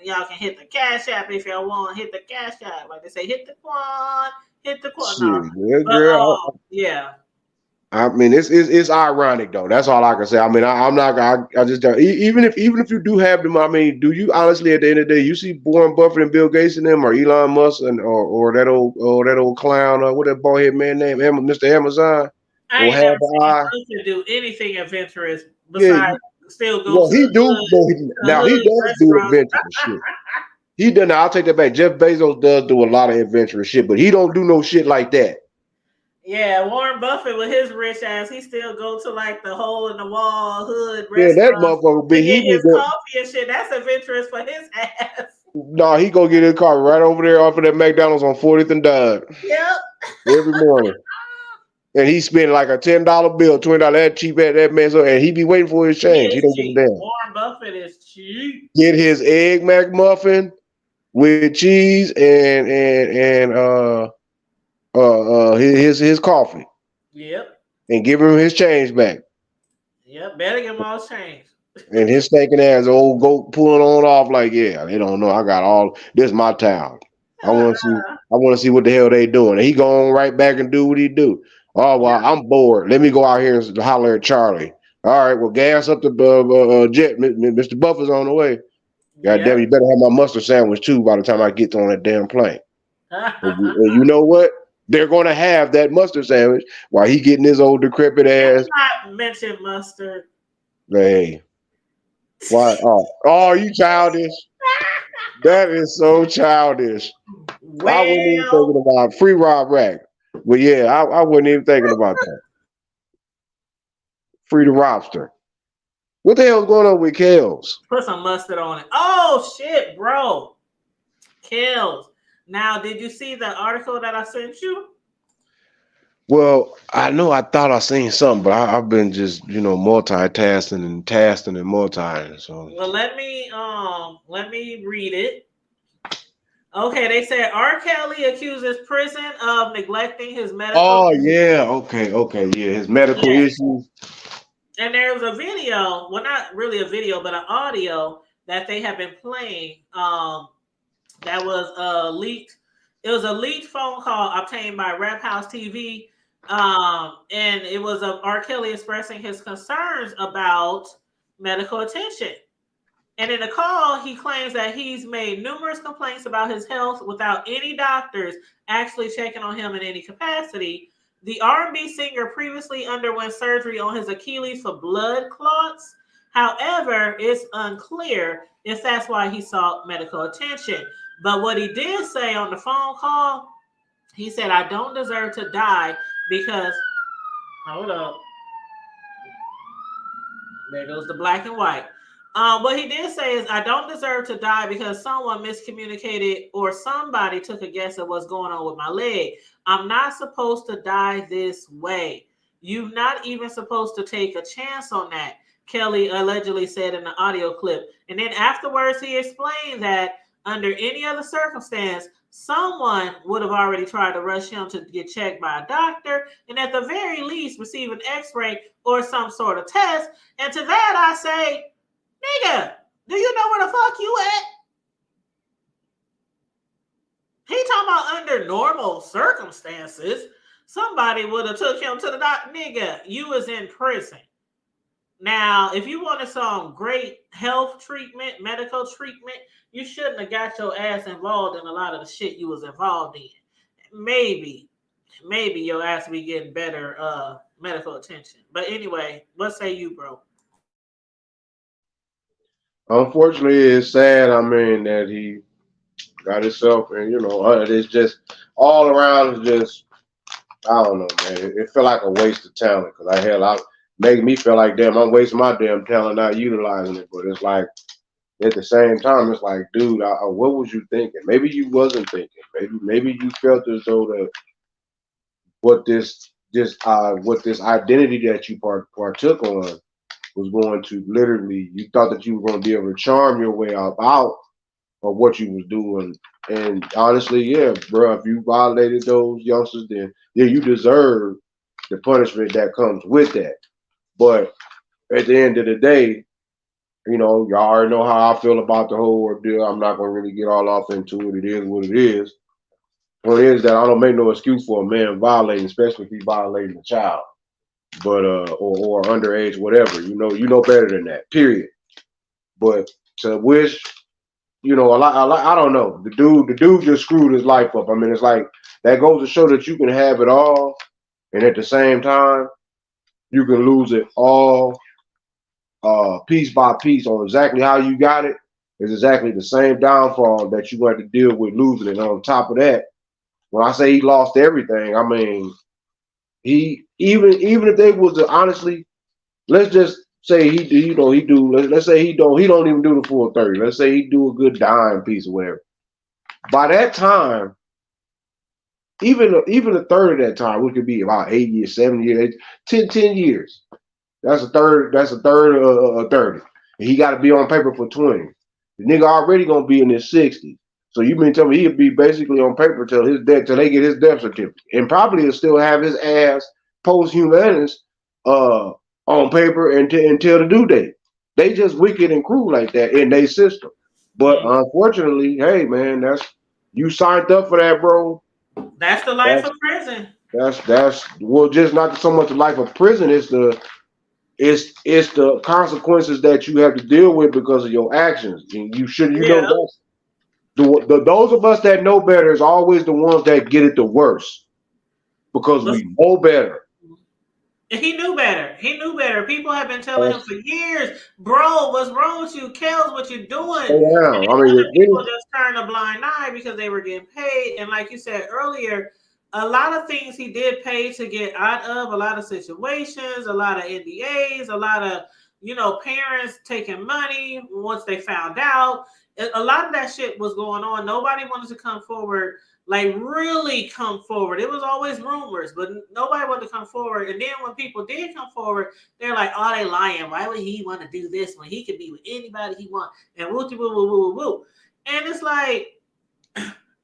y'all can hit the Cash App if y'all want. Hit the Cash App. Like they say, hit the quad. Hit the quad. No. Yeah. I mean, it's ironic though. That's all I can say. I mean, I'm not. I just don't. Even if you do have them, I mean, do you honestly at the end of the day, you see Warren Buffett and Bill Gates and them, or Elon Musk or that old clown, what that bald head man named Mr. Amazon? I ain't never seen Buffett do anything adventurous besides still go. Well, he does do adventurous shit. He done. I'll take that back. Jeff Bezos does do a lot of adventurous shit, but he don't do no shit like that. Yeah, Warren Buffett with his rich ass, he still go to like the hole in the wall hood restaurant. Yeah, that motherfucker be get his coffee and shit. That's adventurous for his ass. No, he go get his car right over there off of that McDonald's on 40th and Dime. Yep. Every morning. And he spend like a $10 bill, $20. That cheap at that man, and he be waiting for his change. He don't give a damn. Warren Buffett is cheap. Get his egg McMuffin with cheese and his coffee. Yep. And give him his change back. Yep, better give him all his change. And his stinking ass old goat pulling on off like, yeah, they don't know. I got all this is my town. I want to see what the hell they doing. And he going right back and do what he do. Oh well, I'm bored. Let me go out here and holler at Charlie. All right, well, gas up the jet. Mr. Buffett's on the way. God damn, you better have my mustard sandwich too by the time I get on that damn plane. and you know what? They're going to have that mustard sandwich while he getting his old decrepit ass. Not mention mustard. Hey, why? Oh, you childish. That is so childish. Well, I wasn't even thinking about free Rob Rack. But yeah, I wasn't even thinking about that. Free the Robster. What the hell's going on with Kels? Put some mustard on it. Oh shit, bro. Kels. Now, did you see the article that I sent you? Well, I know I thought I seen something, but I've been just, multitasking and tasking and multitasking. So well, let me read it. Okay, they said R. Kelly accuses prison of neglecting his medical. Oh yeah, okay, yeah, his medical issues. And there was a video, well, not really a video, but an audio that they have been playing. That was leaked. It was a leaked phone call obtained by Rap House TV, and it was of R. Kelly expressing his concerns about medical attention. And in the call, he claims that he's made numerous complaints about his health without any doctors actually checking on him in any capacity. The R&B singer previously underwent surgery on his Achilles for blood clots. However, it's unclear if that's why he sought medical attention. But what he did say on the phone call, he said, I don't deserve to die because, hold up. There goes the black and white. What he did say is, I don't deserve to die because someone miscommunicated or somebody took a guess at what's going on with my leg. I'm not supposed to die this way. You're not even supposed to take a chance on that, Kelly allegedly said in the audio clip. And then afterwards, he explained that under any other circumstance, someone would have already tried to rush him to get checked by a doctor and at the very least receive an x-ray or some sort of test. And to that I say, nigga, do you know where the fuck you at? about under normal circumstances, somebody would have took him to the doctor. Nigga, you was in prison. Now, if you wanted some great health treatment, medical treatment, you shouldn't have got your ass involved in a lot of the shit you was involved in. Maybe your ass be getting better medical attention. But anyway, what say you, bro? Unfortunately, it's sad. I mean, that he got himself, and it's just all around. It's just, I don't know, man. It felt like a waste of talent because I making me feel like, damn, I'm wasting my damn talent not utilizing it. But it's like, at the same time, it's like, dude, what was you thinking? Maybe you wasn't thinking. Maybe you felt as though that what this identity that you partook on was going to literally, you thought that you were going to be able to charm your way out of what you was doing. And honestly, yeah, bro, if you violated those youngsters, then yeah, you deserve the punishment that comes with that. But at the end of the day, y'all already know how I feel about the whole ordeal. I'm not going to really get all off into it. It is what it is. What it is that I don't make no excuse for a man violating, especially if he's violating a child, but or underage, whatever. You know better than that. Period. But to wish, a lot. I don't know. The dude just screwed his life up. I mean, it's like that goes to show that you can have it all, and at the same time, you can lose it all, piece by piece on exactly how you got it. It's exactly the same downfall that you had to deal with losing it. And on top of that, when I say he lost everything, I mean he even if they was to honestly, let's just say he do. Let's say he don't even do the full 30. Let's say he do a good dime piece or whatever. By that time, even a third of that time, which could be about 8 years, 7 years, 10 years. That's a third of 30. And he got to be on paper for 20. The nigga already gonna be in his 60s. So you mean tell me he'd be basically on paper till they get his death certificate, and probably he'll still have his ass post-humanist on paper until the due date. They just wicked and cruel like that in their system. But unfortunately, hey man, you signed up for that, bro. That's the life of prison. That's well, just not so much the life of prison. It's the consequences that you have to deal with because of your actions. And you should, know, those of us that know better is always the ones that get it the worst because we know better. And he knew better. People have been telling him for years, bro, what's wrong with you? Kels, what you doing? Yeah, I mean, people just turned a blind eye because they were getting paid. And like you said earlier, a lot of things he did pay to get out of, a lot of situations, a lot of NDAs, a lot of, parents taking money once they found out. A lot of that shit was going on. Nobody wanted to come forward, like really come forward. It was always rumors, but nobody wanted to come forward. And then when people did come forward, they're like, oh, they lying. Why would he want to do this when he could be with anybody he wants? And woo woo woo woo woo. And it's like,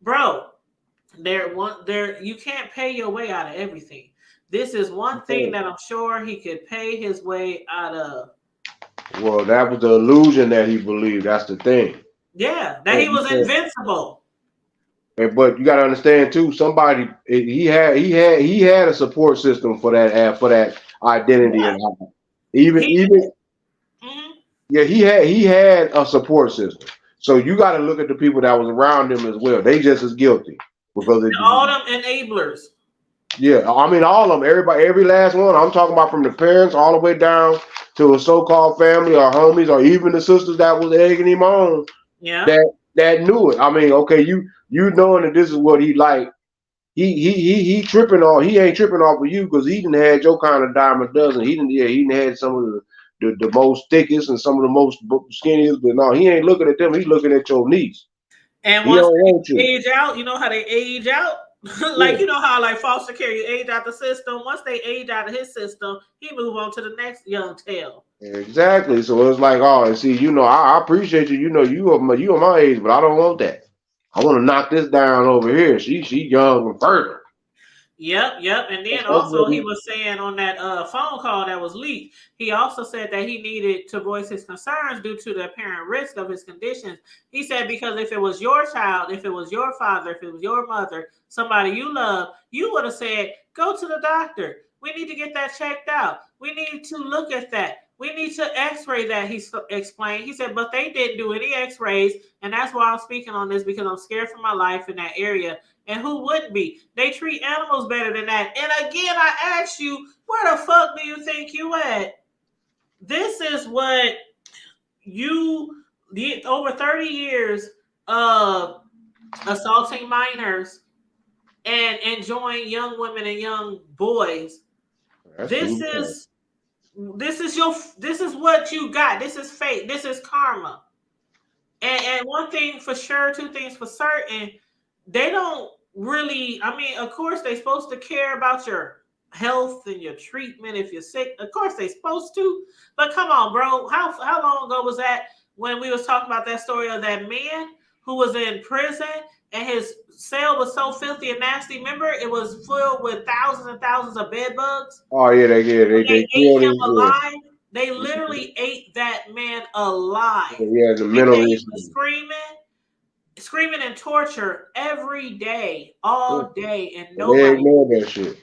bro, you can't pay your way out of everything. This is one thing that I'm sure he could pay his way out of. Well, that was the illusion that he believed. That's the thing. Yeah, that he was invincible. But you got to understand too. Somebody he had a support system for that identity, yeah. And even yeah, he had a support system. So you got to look at the people that was around him as well. They just as guilty because all them enablers. Yeah, I mean all of them. Everybody, every last one. I'm talking about from the parents all the way down to a so-called family or homies or even the sisters that was egging him on. Yeah. That knew it. I mean, okay, you knowing that this is what he like. He tripping off. He ain't tripping off of you because he didn't had your kind of dime a dozen. He didn't had some of the most thickest and some of the most skinniest. But no, he ain't looking at them. He's looking at your niece. And once they age out, you know how they age out. Like you know how like foster care, you age out the system. Once they age out of his system, he move on to the next young tail. Exactly. So it's like, oh, see, I appreciate you. You are my age, but I don't want that. I want to knock this down over here. She young and further. Yep. And then That's what also he was saying on that phone call that was leaked, he also said that he needed to voice his concerns due to the apparent risk of his conditions. He said because if it was your child, if it was your father, if it was your mother, somebody you love, you would have said, go to the doctor. We need to get that checked out. We need to look at that. We need to x-ray that, he explained. He said, but they didn't do any x-rays, and that's why I'm speaking on this, because I'm scared for my life in that area. And who wouldn't be? They treat animals better than that. And again, I ask you, where the fuck do you think you at? This is what over 30 years of assaulting minors and enjoying young women and young boys. This is what you got. This is fate. This is karma. And one thing for sure, two things for certain, they don't really, I mean, of course they're supposed to care about your health and your treatment if you're sick. Of course they're supposed to. But come on, bro. How long ago was that when we was talking about that story of that man who was in prison and his cell was so filthy and nasty? Remember, it was filled with thousands and thousands of bed bugs. Oh yeah, they They ate killed him him. alive. They literally ate that man alive. Yeah, the Because mental he issue. was screaming and torture every day, all day, and They nobody. ignored that shit.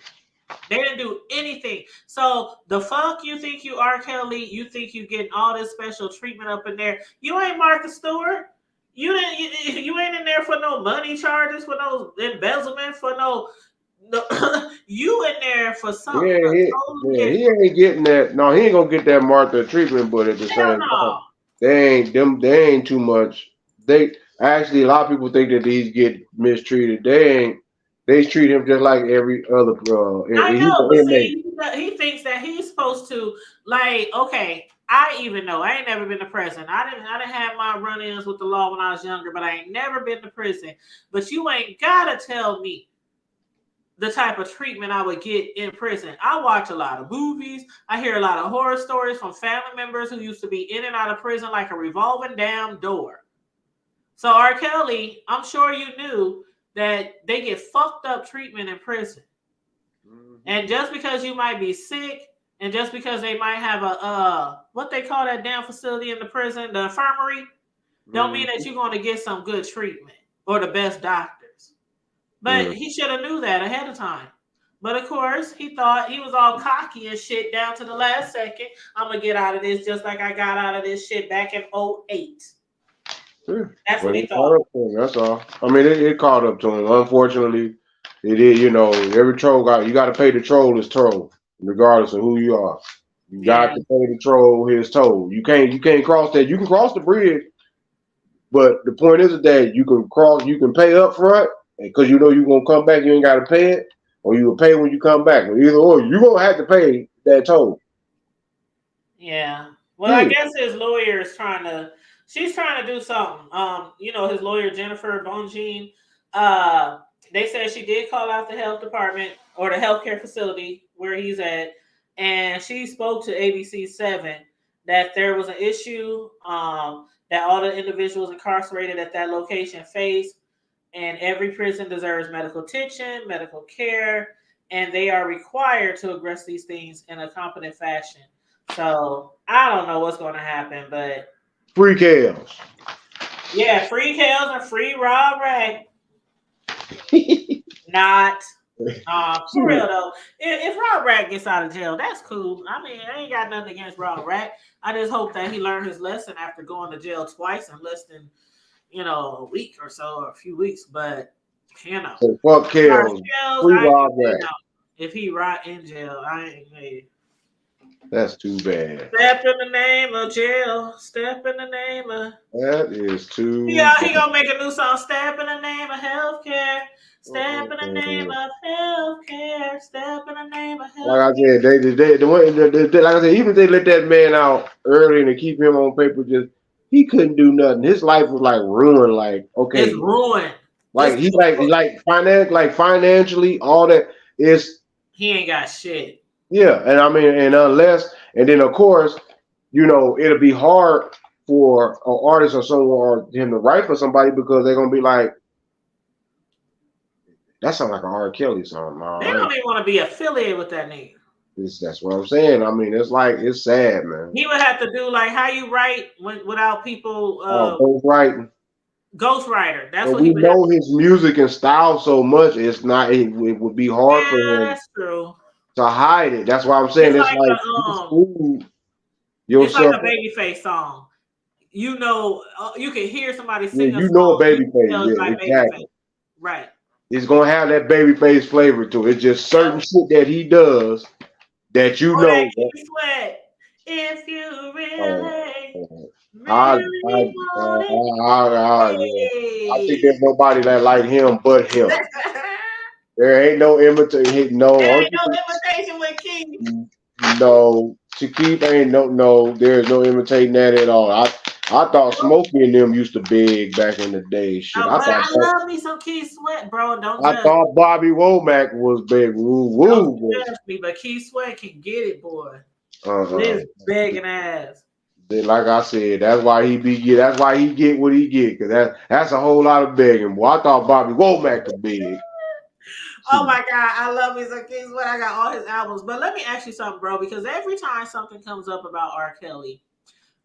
They didn't do anything. So the fuck you think you are, Kelly? You think you getting all this special treatment up in there? You ain't Martha Stewart. You ain't in there for no money charges, for no embezzlement, for no. You in there for something totally different. He ain't getting that. No, he ain't gonna get that Martha treatment. But at the same time, they ain't too much. They actually, a lot of people think that these get mistreated. They treat him just like every other. I He's know, an but inmate. see, he thinks that he's supposed to, like, okay, I even know I ain't never been to prison. I didn't have my run-ins with the law when I was younger, but I ain't never been to prison. But you ain't gotta tell me the type of treatment I would get in prison. I watch a lot of movies. I hear a lot of horror stories from family members who used to be in and out of prison like a revolving damn door. So R. Kelly, I'm sure you knew that they get fucked up treatment in prison. And just because you might be sick, and just because they might have a what they call that damn facility in the prison, the infirmary, don't mean that you're going to get some good treatment or the best doctors. But he should have knew that ahead of time. But of course, he thought he was all cocky and shit down to the last second. I'm gonna get out of this just like I got out of this shit back in 2008. That's what he thought. That's all. I mean, it caught up to him. Unfortunately, it did. You know, every troll you got to pay the troll his toll, regardless of who you are. You got to pay the troll his toll. You can't cross that. You can cross the bridge, but the point is that you can pay up front because you know you're gonna come back. You ain't got to pay it, or you will pay when you come back. Either or, you're gonna have to pay that toll. Yeah. Well, I guess his lawyer is she's trying to do something. You know, his lawyer, Jennifer Bonjean, they said she did call out the health department or the healthcare facility where he's at, and she spoke to ABC 7 that there was an issue that all the individuals incarcerated at that location face, and every prison deserves medical attention, medical care, and they are required to address these things in a competent fashion. So I don't know what's going to happen, but free Kales. Yeah, free Kales and free Raw Rag. Not for real though. If Raw Rag gets out of jail, that's cool. I mean, I ain't got nothing against Raw Rag. I just hope that he learned his lesson after going to jail twice in less than a week or so, or a few weeks. But so fuck Kales. Free Raw Rag. If he rot in jail, I ain't made. That's too bad. Step in the name of jail. Step in the name of. That is too. Yeah, he gonna make a new song. Step in the name of healthcare. Step in the name of healthcare. Step in the name of healthcare. Like I said, like I said, even if they let that man out early and to keep him on paper, he couldn't do nothing. His life was like ruined. Like it's ruined. Like he's like financially, all that is. He ain't got shit. Yeah, and I mean, and then of course, it'll be hard for an artist or someone or him to write for somebody because they're gonna be like, That sounds like an R. Kelly song. They don't even want to be affiliated with that nigga. That's what I'm saying. I mean, it's sad, man. He would have to do like how you write without people. Ghostwriting. Ghostwriter. That's But what we he would have know to do. his music and style so much. It's not. It would be hard for him That's true. to hide it. That's why I'm saying It's it's like like you screwed yourself. a Babyface song. You know, you can hear somebody Yeah, sing a you know song. a Babyface. Tell it's Yeah, like exactly. Babyface. Right. It's gonna have that Babyface flavor to it. It's just certain shit that he does that you know. That Keith Sweat. If you really, I, really want I think there's nobody that like him but him. it. There ain't no imitation. There No, ain't no imitation with Keith. no. Shaquille ain't no. There's no imitating that at all. I thought Smokey and them used to beg back in the day. Shit, No, but I love me some Keith Sweat, bro. Don't I judge thought Bobby Womack was big. Woo Don't woo. judge me, but Keith Sweat can get it, boy. Uh-huh. With his begging ass. Like I said, that's why he That's why he get what he get. Cause that's a whole lot of begging. Boy, I thought Bobby Womack could beg. Oh my God, I love me some Keith Sweat. I got all his albums. But let me ask you something, bro, because every time something comes up about R. Kelly,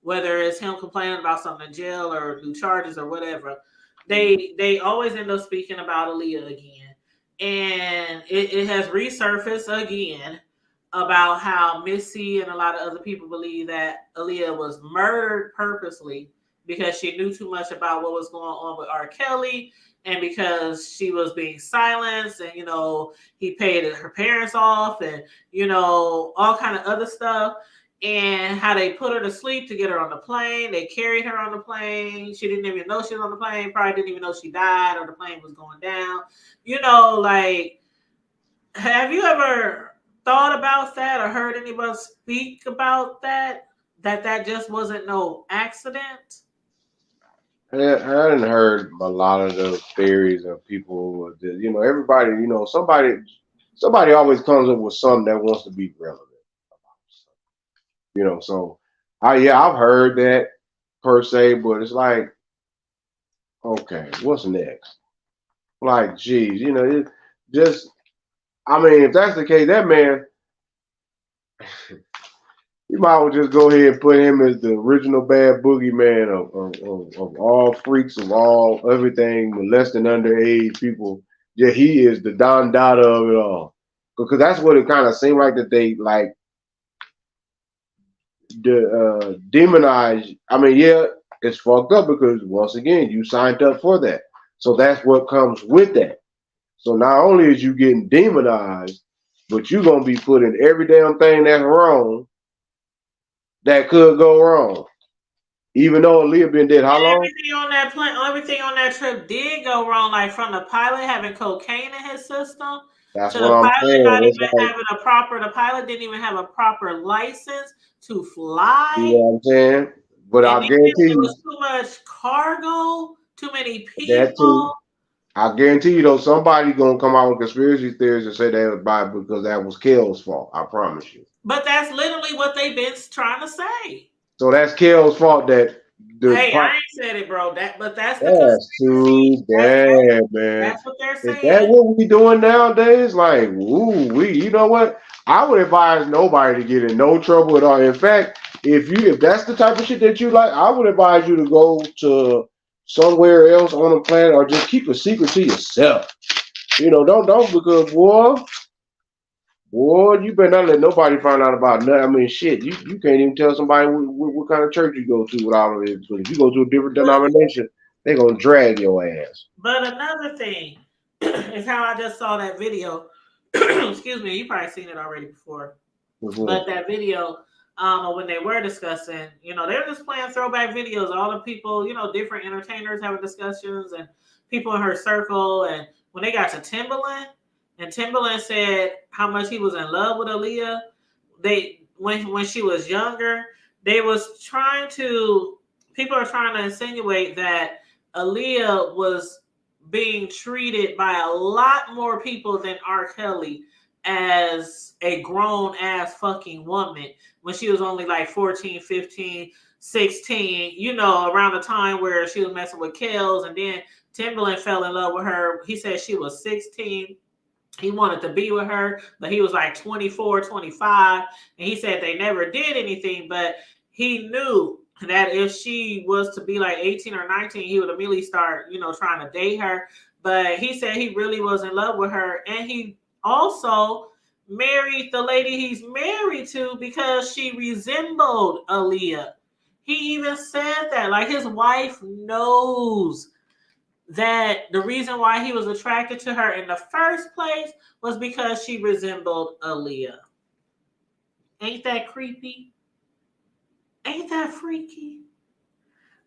whether it's him complaining about something in jail or new charges or whatever, they always end up speaking about Aaliyah again. And it has resurfaced again about how Missy and a lot of other people believe that Aaliyah was murdered purposely because she knew too much about what was going on with R. Kelly, and because she was being silenced, and he paid her parents off, and all kind of other stuff, and how they put her to sleep to get her on the plane. They carried her on the plane. She didn't even know she was on the plane. Probably didn't even know she died or the plane was going down. Like, have you ever thought about that or heard anybody speak about that just wasn't no accident? I hadn't heard a lot of the theories of people. Everybody. Somebody always comes up with something that wants to be relevant. So I've heard that per se, but it's like, okay, what's next? Like, geez, it just. I mean, if that's the case, that man. You might as well just go ahead and put him as the original bad boogeyman of all freaks, of all everything, molesting underage people. Yeah, he is the Don Dada of it all. Because that's what it kind of seemed like, that they like demonize. I mean, yeah, it's fucked up because once again, you signed up for that. So that's what comes with that. So not only is you getting demonized, but you're gonna be put in every damn thing that's wrong that could go wrong. Even though Aaliyah been dead how long? Everything on that plane, everything on that trip did go wrong. Like from the pilot having cocaine in his system, That's to what the I'm pilot saying. not It's even like, having the pilot didn't even have a proper license to fly. you know what I'm saying? But And I then guarantee there you was too much cargo, too many that too. people. I guarantee you though, somebody gonna come out with conspiracy theories and say that was by because that was Kel's fault. I promise you. But that's literally what they've been trying to say. So that's Kel's fault that Hey, I ain't said it, bro. But that's the That's too bad, man. That's what they're saying. Is that what we doing nowadays? Like, you know what? I would advise nobody to get in no trouble at all. In fact, if that's the type of shit that you like, I would advise you to go to somewhere else on the planet or just keep a secret to yourself. Don't because boy, you better not let nobody find out about nothing. I mean, shit, you can't even tell somebody what kind of church you go to with all of it. But if you go to a different denomination, they're gonna drag your ass. But another thing is how I just saw that video. Excuse me, you probably seen it already before. Mm-hmm. But that video, when they were discussing, they're just playing throwback videos. All the people, different entertainers having discussions and people in her circle. And when they got to Timbaland, and Timbaland said how much he was in love with Aaliyah, when she was younger, people are trying to insinuate that Aaliyah was being treated by a lot more people than R. Kelly as a grown ass fucking woman when she was only like 14, 15, 16, around the time where she was messing with Kels, and then Timberland fell in love with her. He said she was 16. He wanted to be with her, but he was like 24, 25. And he said they never did anything, but he knew that if she was to be like 18 or 19, he would immediately start, trying to date her. But he said he really was in love with her. And he also married the lady he's married to because she resembled Aaliyah. He even said that, like, his wife knows that the reason why he was attracted to her in the first place was because she resembled Aaliyah. Ain't that creepy? Ain't that freaky?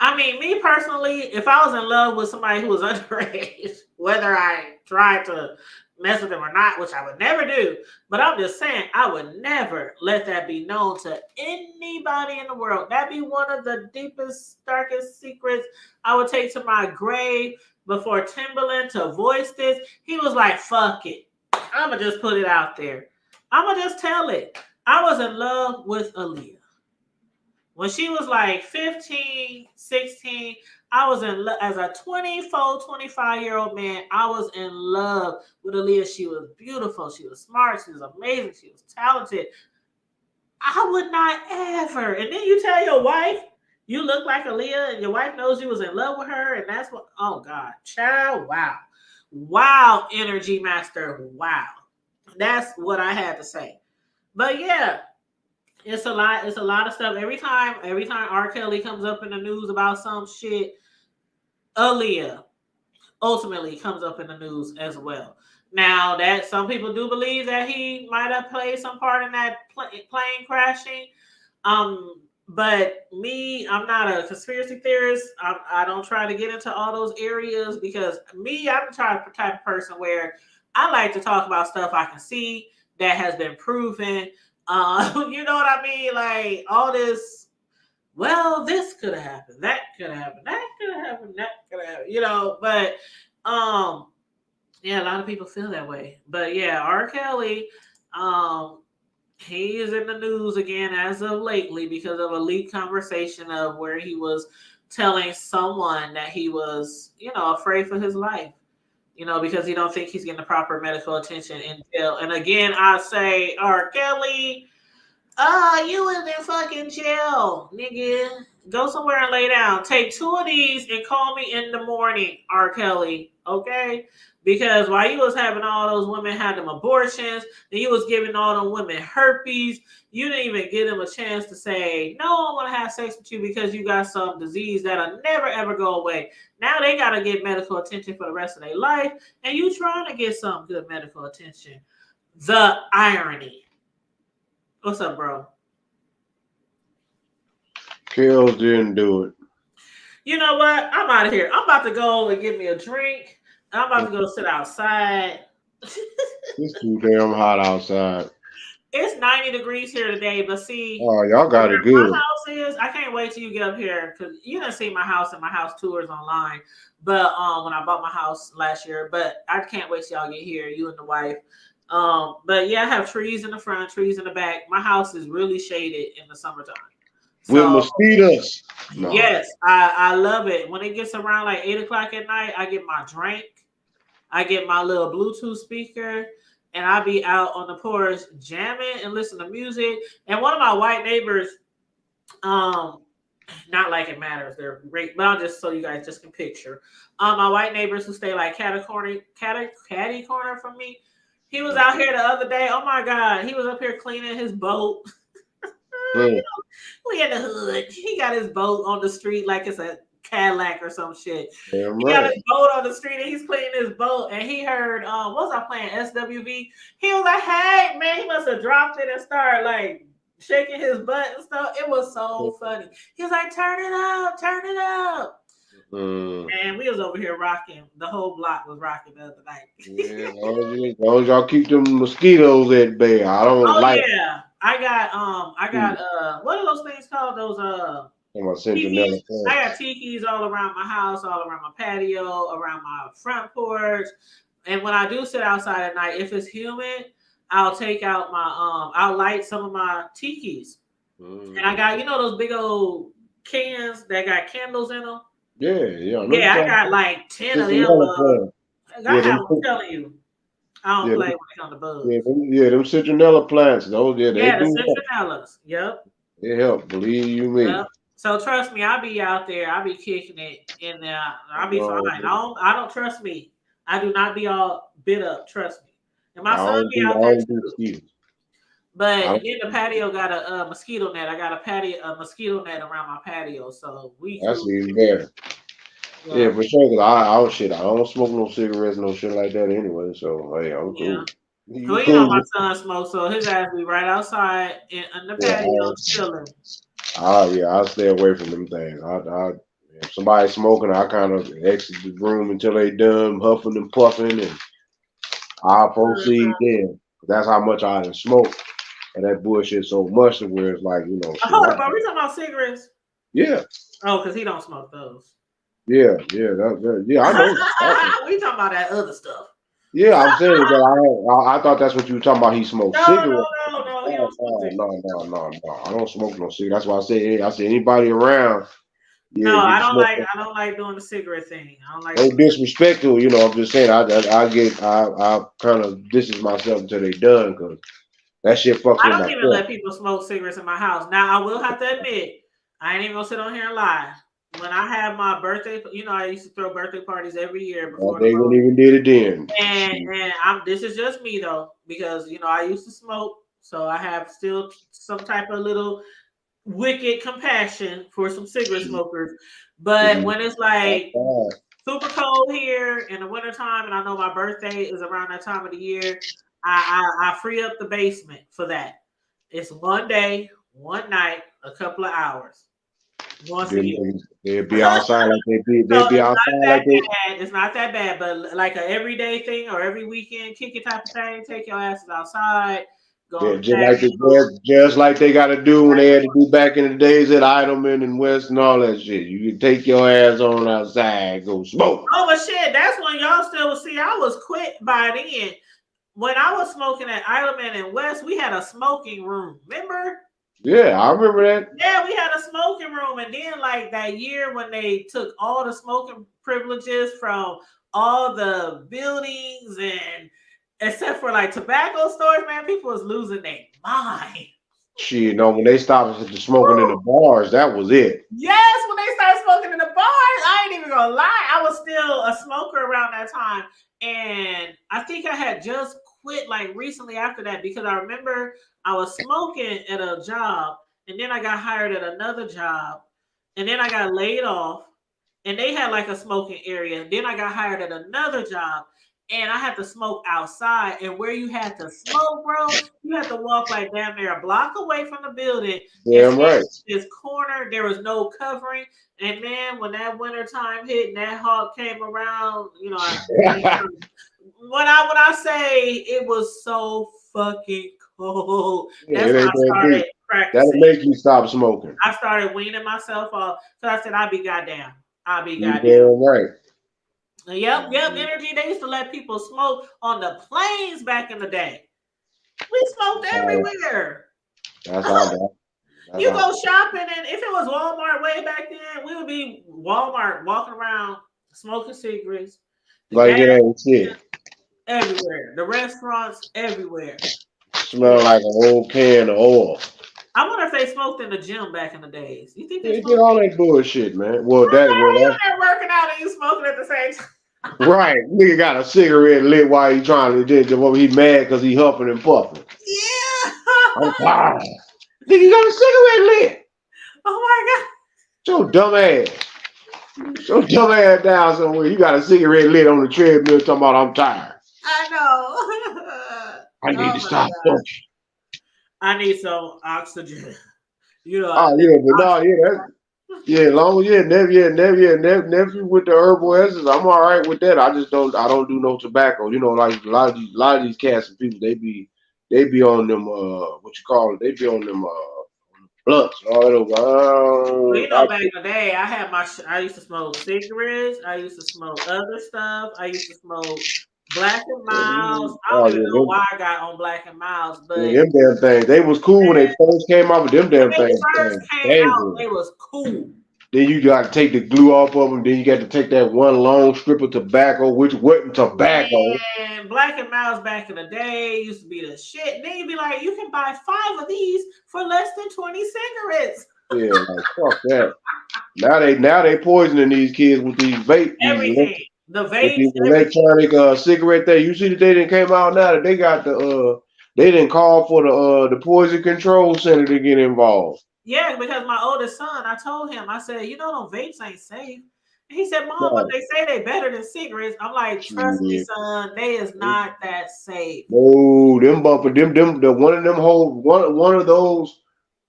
I mean, me personally, if I was in love with somebody who was underage, whether I tried to mess with them or not, which I would never do, but I'm just saying, I would never let that be known to anybody in the world. That'd be one of the deepest, darkest secrets I would take to my grave. Before Timberland to voice this, he was like, fuck it. I'm going to just put it out there. I'm going to just tell it. I was in love with Aaliyah. When she was like 15, 16, I was in love. As a 24, 25-year-old man, I was in love with Aaliyah. She was beautiful. She was smart. She was amazing. She was talented. I would not ever. And then you tell your wife you look like Aaliyah and your wife knows you was in love with her. And that's what, oh God, child, wow. Wow, energy master, wow. That's what I had to say. But yeah, it's a lot of stuff. Every time R. Kelly comes up in the news about some shit, Aaliyah ultimately comes up in the news as well. Now, that some people do believe that he might have played some part in that plane crashing. But me, I'm not a conspiracy theorist. I don't try to get into all those areas because me, I'm the type of person where I like to talk about stuff I can see that has been proven. You know what I mean? Like all this, well, this could have happened, that could have happened, that could have happened, that could have happened, but yeah, a lot of people feel that way. But yeah, R. Kelly, he is in the news again as of lately because of a leaked conversation of where he was telling someone that he was, afraid for his life, because he don't think he's getting the proper medical attention in jail. And again, I say, R. Kelly, you was in fucking jail, nigga. Go somewhere and lay down. Take 2 of these and call me in the morning, R. Kelly. Okay? Because while you was having all those women had them abortions, and you was giving all them women herpes, you didn't even give them a chance to say, no, I want to have sex with you because you got some disease that'll never, ever go away. Now they got to get medical attention for the rest of their life, and you trying to get some good medical attention. The irony. What's up, bro? Kills didn't do it. You know what? I'm out of here. I'm about to go and get me a drink. I'm about to go sit outside. It's too damn hot outside. It's 90 degrees here today, but see, oh, y'all got it good. My house is. I can't wait till you get up here because you didn't see my house and my house tours online. But when I bought my house last year, but I can't wait till y'all get here, you and the wife. But yeah, I have trees in the front, trees in the back. My house is really shaded in the summertime. With mosquitoes. No. Yes, I love it. When it gets around like 8 o'clock at night, I get my drink. I get my little Bluetooth speaker, and I be out on the porch jamming and listening to music. And one of my white neighbors, not like it matters, they're great, but I'll just so you guys just can picture. My white neighbors who stay like catty corner from me. He was out here the other day. Oh my God, he was up here cleaning his boat. We in the hood. He got his boat on the street like it's a Cadillac or some shit. He got his boat on the street and he's cleaning his boat. And he heard, what was I playing? SWV. He was like, hey, man, he must have dropped it and started like shaking his butt and stuff. It was so funny. He was like, turn it up, turn it up. And we was over here rocking. The whole block was rocking the other night. Yeah, as long as y'all keep them mosquitoes at bay. I don't like. Yeah. I got what are those things called? Those tikis. I got tikis all around my house, all around my patio, around my front porch. And when I do sit outside at night, if it's humid, I'll take out my I'll light some of my tikis. And I got those big old cans that got candles in them. Yeah. Yeah, I got like 10 of them. Citronella plants. I Yeah, have, them, I'm telling you, I don't yeah, play when it comes to bugs. them citronella plants. Those, yeah, they Yeah, the do help. citronellas. Yep. They help. Believe you me. Yep. So trust me, I'll be out there. I'll be kicking it in there. I'll be fine. Uh, I don't trust me. I do not be all bit up. Trust me. And my I son don't be do out I there don't do too. mosquitoes. But I, then the patio got a mosquito net. I got a mosquito net around my patio, so we that's cool. even better. Yeah, Yeah. for sure. 'Cause I don't smoke no cigarettes, no shit like that anyway. So hey, I'm Yeah. cool. You Well, you know cool? my son smokes, so his ass be right outside in the Yeah, patio chilling. I'll stay away from them things. If somebody's smoking, I kind of exit the room until they done huffing and puffing, and I'll proceed then. That's how much I done smoke, and that bullshit so much to where it's like, shit. Hold up, are we talking about cigarettes? Yeah, Oh, because he don't smoke those. yeah. Yeah, I know. We talking about that other stuff. Yeah, I'm saying that I thought that's what you were talking about. He smoked cigarettes. No, he don't smoke cigarettes. No. I don't smoke no cigarettes. That's why I said anybody around, yeah, No, you I can don't smoke. like doing the cigarette thing. I don't like No disrespectful, I'm just saying I kind of distance myself until they done because that shit fucks I with don't my even thought. let people smoke cigarettes in my house. Now I will have to admit, I ain't even gonna sit on here and lie. When I had my birthday, I used to throw birthday parties every year before the They wouldn't road. even did it then. And this is just me though, because I used to smoke, so I have still some type of little wicked compassion for some cigarette smokers. But when it's like super cold here in the wintertime, and I know my birthday is around that time of the year, I free up the basement for that. It's one day, one night, a couple of hours, once a year. They'd be outside like So they'd be it's outside not like that they bad. It's not that bad, but like a everyday thing or every weekend, kick it type of thing. Take your asses outside, go on yeah, the patio. just like they gotta do when they had to do back in the days at Idleman and West and all that shit. You can take your ass on outside, go smoke. Oh, but shit, that's when y'all still will see. I was quit by then. When I was smoking at Idleman and West, we had a smoking room. Remember? Yeah, I remember that. Yeah, we had a smoking room. And then, like that year when they took all the smoking privileges from all the buildings and except for like tobacco stores, man, people was losing their mind. Shit, when they stopped smoking in the bars, that was it. Yes, when they started smoking in the bars, I ain't even gonna lie. I was still a smoker around that time. And I think I had just quit like recently after that because I remember I was smoking at a job and then I got hired at another job and then I got laid off and they had like a smoking area. And then I got hired at another job and I had to smoke outside. And where you had to smoke, bro, you had to walk like damn near a block away from the building. Damn right. This corner, there was no covering. And man, when that winter time hit and that hawk came around, when I say it was so fucking cold, that's when I started practicing. That'll make you stop smoking. I started weaning myself off. So I said, I'll be goddamn. Damn right. Yep. Energy. They used to let people smoke on the planes back in the day. We smoked everywhere. That's how. You go shopping, and if it was Walmart way back then, we would be Walmart walking around smoking cigarettes. Like it ain't shit. Everywhere. The restaurants everywhere. Smell like an old can of oil. I wonder if they smoked in the gym back in the days. You think they did all that bullshit, man? Well, you're working out and you smoking at the same time. Right, nigga got a cigarette lit while he trying to he mad because he huffing and puffing. Yeah. I'm tired. Nigga, you got a cigarette lit. Oh my God. Your dumb ass down somewhere. You got a cigarette lit on the treadmill talking about I'm tired. I know. I need to stop smoking. I need some oxygen. Nephew with the herbal essence, I'm all right with that. I don't do no tobacco. Like a lot of these cats and people, they be on them they be on them blunts and all that. Back in the day, I used to smoke cigarettes. I used to smoke other stuff. I used to smoke Black and Miles. I don't even know why I got on Black and Miles, but them damn things. They was cool when they first came out, but them damn things. First came out, they was cool. Then you got to take the glue off of them. Then you got to take that one long strip of tobacco, which wasn't tobacco. Man, Black and Milds back in the day used to be the shit. Then you'd be like, you can buy 5 of these for less than 20 cigarettes. Yeah, like fuck that. Now they poisoning these kids with these Everything. The with vapes, these everything. electronic cigarette there. You see that they didn't came out now that they got they didn't call for the poison control center to get involved. Yeah, because my oldest son, I told him, I said, you know, them vapes ain't safe. And he said, Mom, but No, they say they better than cigarettes. I'm like, trust me, shit. son, they is not that safe. No, them bumper, them the one of them whole one of those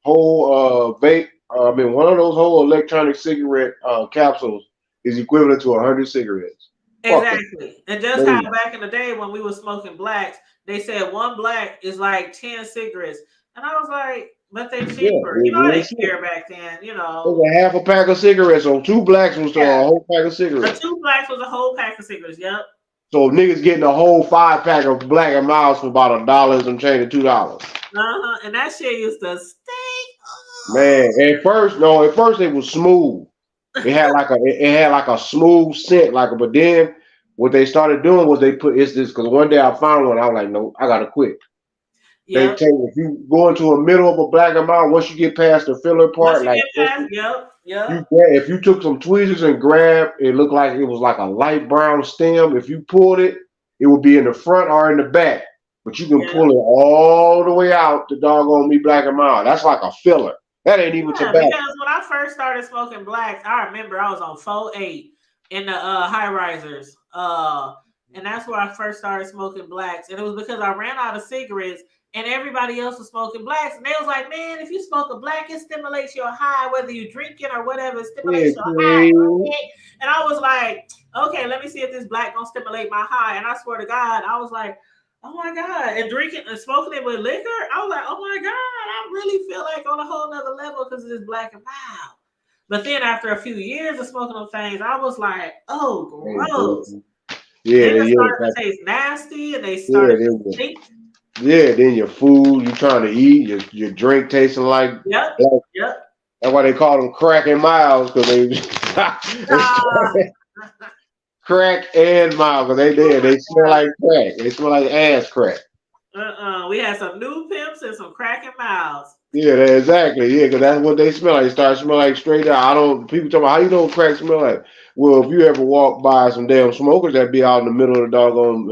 whole vape. One of those whole electronic cigarette capsules is equivalent to 100 cigarettes. Fuck them. Exactly. And just how back in the day when we were smoking blacks, they said one black is like 10 cigarettes. And I was like, but they're cheaper. You know how they care back then, you It know. was a half a pack of cigarettes, so 2 blacks was a whole pack of The cigarettes. 2 blacks was a whole pack of cigarettes. Yep. So niggas getting a whole 5-pack of Black and Milds for about $1 and some change of $2. And that shit used to stink. Man, at first it was smooth. It had like a smooth scent, but then what they started doing was they put it's this because one day I found one, I was like, no, I gotta quit. They Yep. tell you if you go into the middle of a Black and Mild, once you get past the filler part, if you took some tweezers and grabbed, it looked like it was like a light brown stem. If you pulled it, it would be in the front or in the back. But you can pull it all the way out the doggone me Black and Mild. That's like a filler. That ain't even tobacco. Because when I first started smoking blacks, I remember I was on 4-8 in the high risers. And that's where I first started smoking blacks. And it was because I ran out of cigarettes and everybody else was smoking blacks. And they was like, man, if you smoke a black, it stimulates your high, whether you drink it or whatever, it stimulates your high. And I was like, okay, let me see if this black gonna stimulate my high. And I swear to God, I was like, oh my God. And drinking and smoking it with liquor, I was like, oh my God, I really feel like on a whole nother level because of this Black and Mild. But then after a few years of smoking those things, I was like, oh, gross. Yeah, they started to taste nasty and they started to stink. Yeah, then your food, you trying to eat, your drink tasting like Yep. That's why they call them crack and miles, because they crack and mild, because they smell like crack. They smell like ass crack. We had some new pimps and some crack and miles. Yeah, exactly. Yeah, because that's what they smell like. They start smelling like straight out. People talk about how you know crack smell like. Well, if you ever walk by some damn smokers that be out in the middle of the doggone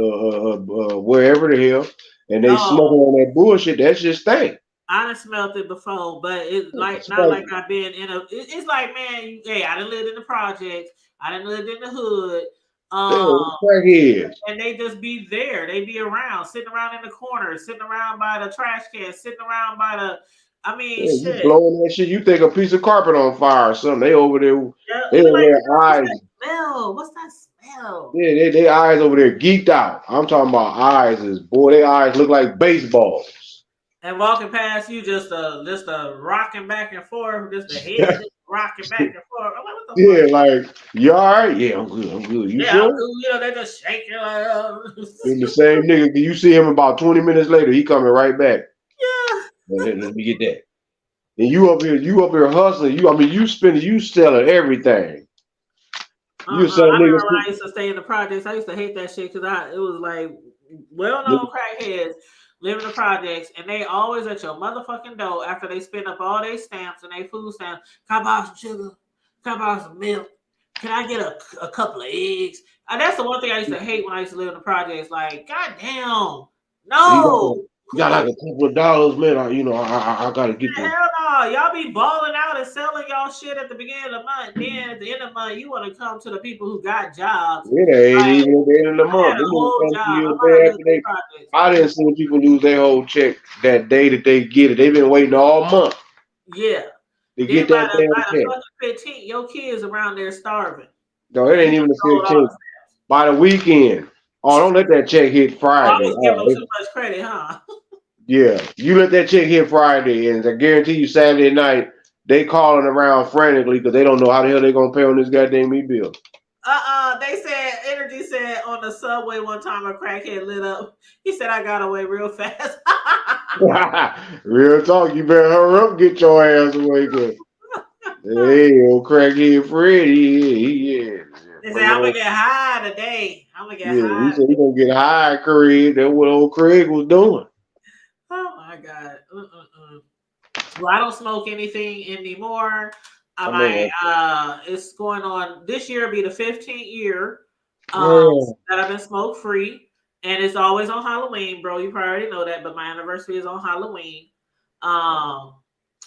wherever the hell, and they smoking on that bullshit, that shit stink. I done smelled it before, but it's like not like I've been in a. It's like, man, I done lived in the projects. I done lived in the hood. And they just be there. They be around, sitting around in the corner, sitting around by the trash can, sitting around by the. I mean, shit. You blowing that shit. You think a piece of carpet on fire or something? They over there. They over there eyes. What's that smell? Yeah, they eyes over there geeked out. I'm talking about eyes. Their eyes look like baseballs. And walking past you, just a rocking back and forth, just the head just rocking back and forth. I'm like, what the fuck? Like, you all right? Yeah, I'm good. You sure? I'm good. You know, they just shake your And the same nigga, you see him about 20 minutes later, he coming right back. Yeah. Let me get that. And you up here hustling. You selling everything. I remember when I used to stay in the projects. I used to hate that shit because it was like well-known crackheads live in the projects, and they always at your motherfucking door after they spend up all their stamps and their food stamps. Can I buy some sugar? Can I buy some milk? Can I get a couple of eggs? And that's the one thing I used to hate when I used to live in the projects. Like, goddamn, no. You got like a couple of dollars, man. I gotta get that. Hell no, y'all be balling out and selling y'all shit at the beginning of the month. Then at the end of the month, you want to come to the people who got jobs. It ain't even at the end of the month. I didn't see people lose their whole check that day that they get it. They've been waiting all month. Yeah. To get that damn check. By the 15th, your kids around there starving. No, it ain't even the 15th. By the weekend. Oh, don't let that check hit Friday. I was giving them too much credit, huh? Yeah, you let that check hit Friday, and I guarantee you Saturday night, they calling around frantically because they don't know how the hell they going to pay on this goddamn bill. They said, Energy said on the subway one time a crackhead lit up. He said, I got away real fast. Real talk, you better hurry up, get your ass away. Good. Hey, old crackhead Freddy. Yeah. They say Bring I'm gonna on. get high today. I'm gonna get Yeah, he high said he today. gonna get high, Craig. That's what old Craig was doing. Oh my god. Well, I don't smoke anything anymore. I know It's going on this year. Will be the 15th year that. that I've been smoke free, and it's always on Halloween, bro. You probably already know that, but my anniversary is on Halloween. Um,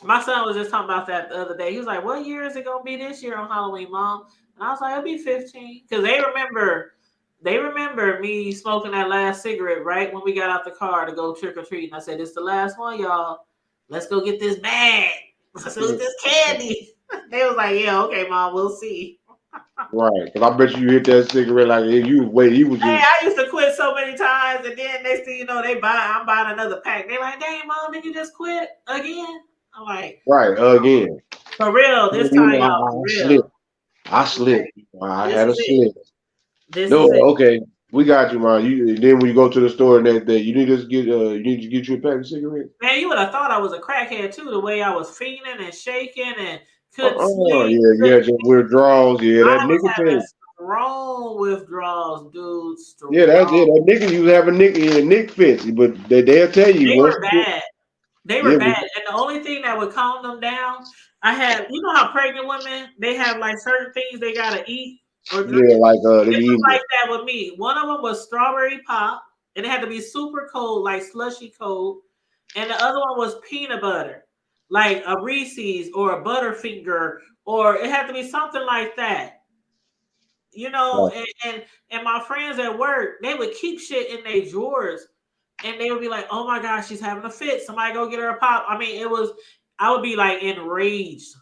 my son was just talking about that the other day. He was like, "What year is it gonna be this year on Halloween, Mom?" And I was like, "It'll be 15," because they remember. They remember me smoking that last cigarette right when we got out the car to go trick or treating. I said, "It's the last one, y'all. Let's go get this bag. Let's go get this candy." They was like, "Yeah, okay, Mom, we'll see." Right, because I bet you hit that cigarette like you was waiting. You was Hey, just I used to quit so many times, and then next thing you know, I'm buying another pack. They like, "Dang, Mom, did you just quit again?" I'm like, right again. "For real, this You time, know, y'all, for I real. slipped. I slipped. I This had a is it. slip. This No, is it." okay, we got you, man. You then when you go to the store and that you need to get you need to get you a pack of cigarettes. Man, you would have thought I was a crackhead too, the way I was fiending and shaking and couldn't sleep. Yeah, yeah, just withdrawals. Yeah, I that was having nicotine. strong withdrawals, dude. Yeah, that's it. Strong. That nigga you was having nick fits, but they'll tell you They once. were bad. They Yeah, were but, bad. And the only thing that would calm them down, I had, you know how pregnant women, they have like certain things they gotta eat or drink. yeah, like they It be was eating like that with me. One of them was strawberry pop, and it had to be super cold, like slushy cold. And the other one was peanut butter, like a Reese's or a Butterfinger, or it had to be something like that. You know, like, and my friends at work, they would keep shit in their drawers, and they would be like, "Oh my gosh, she's having a fit. Somebody go get her a pop." I mean, I would be like enraged,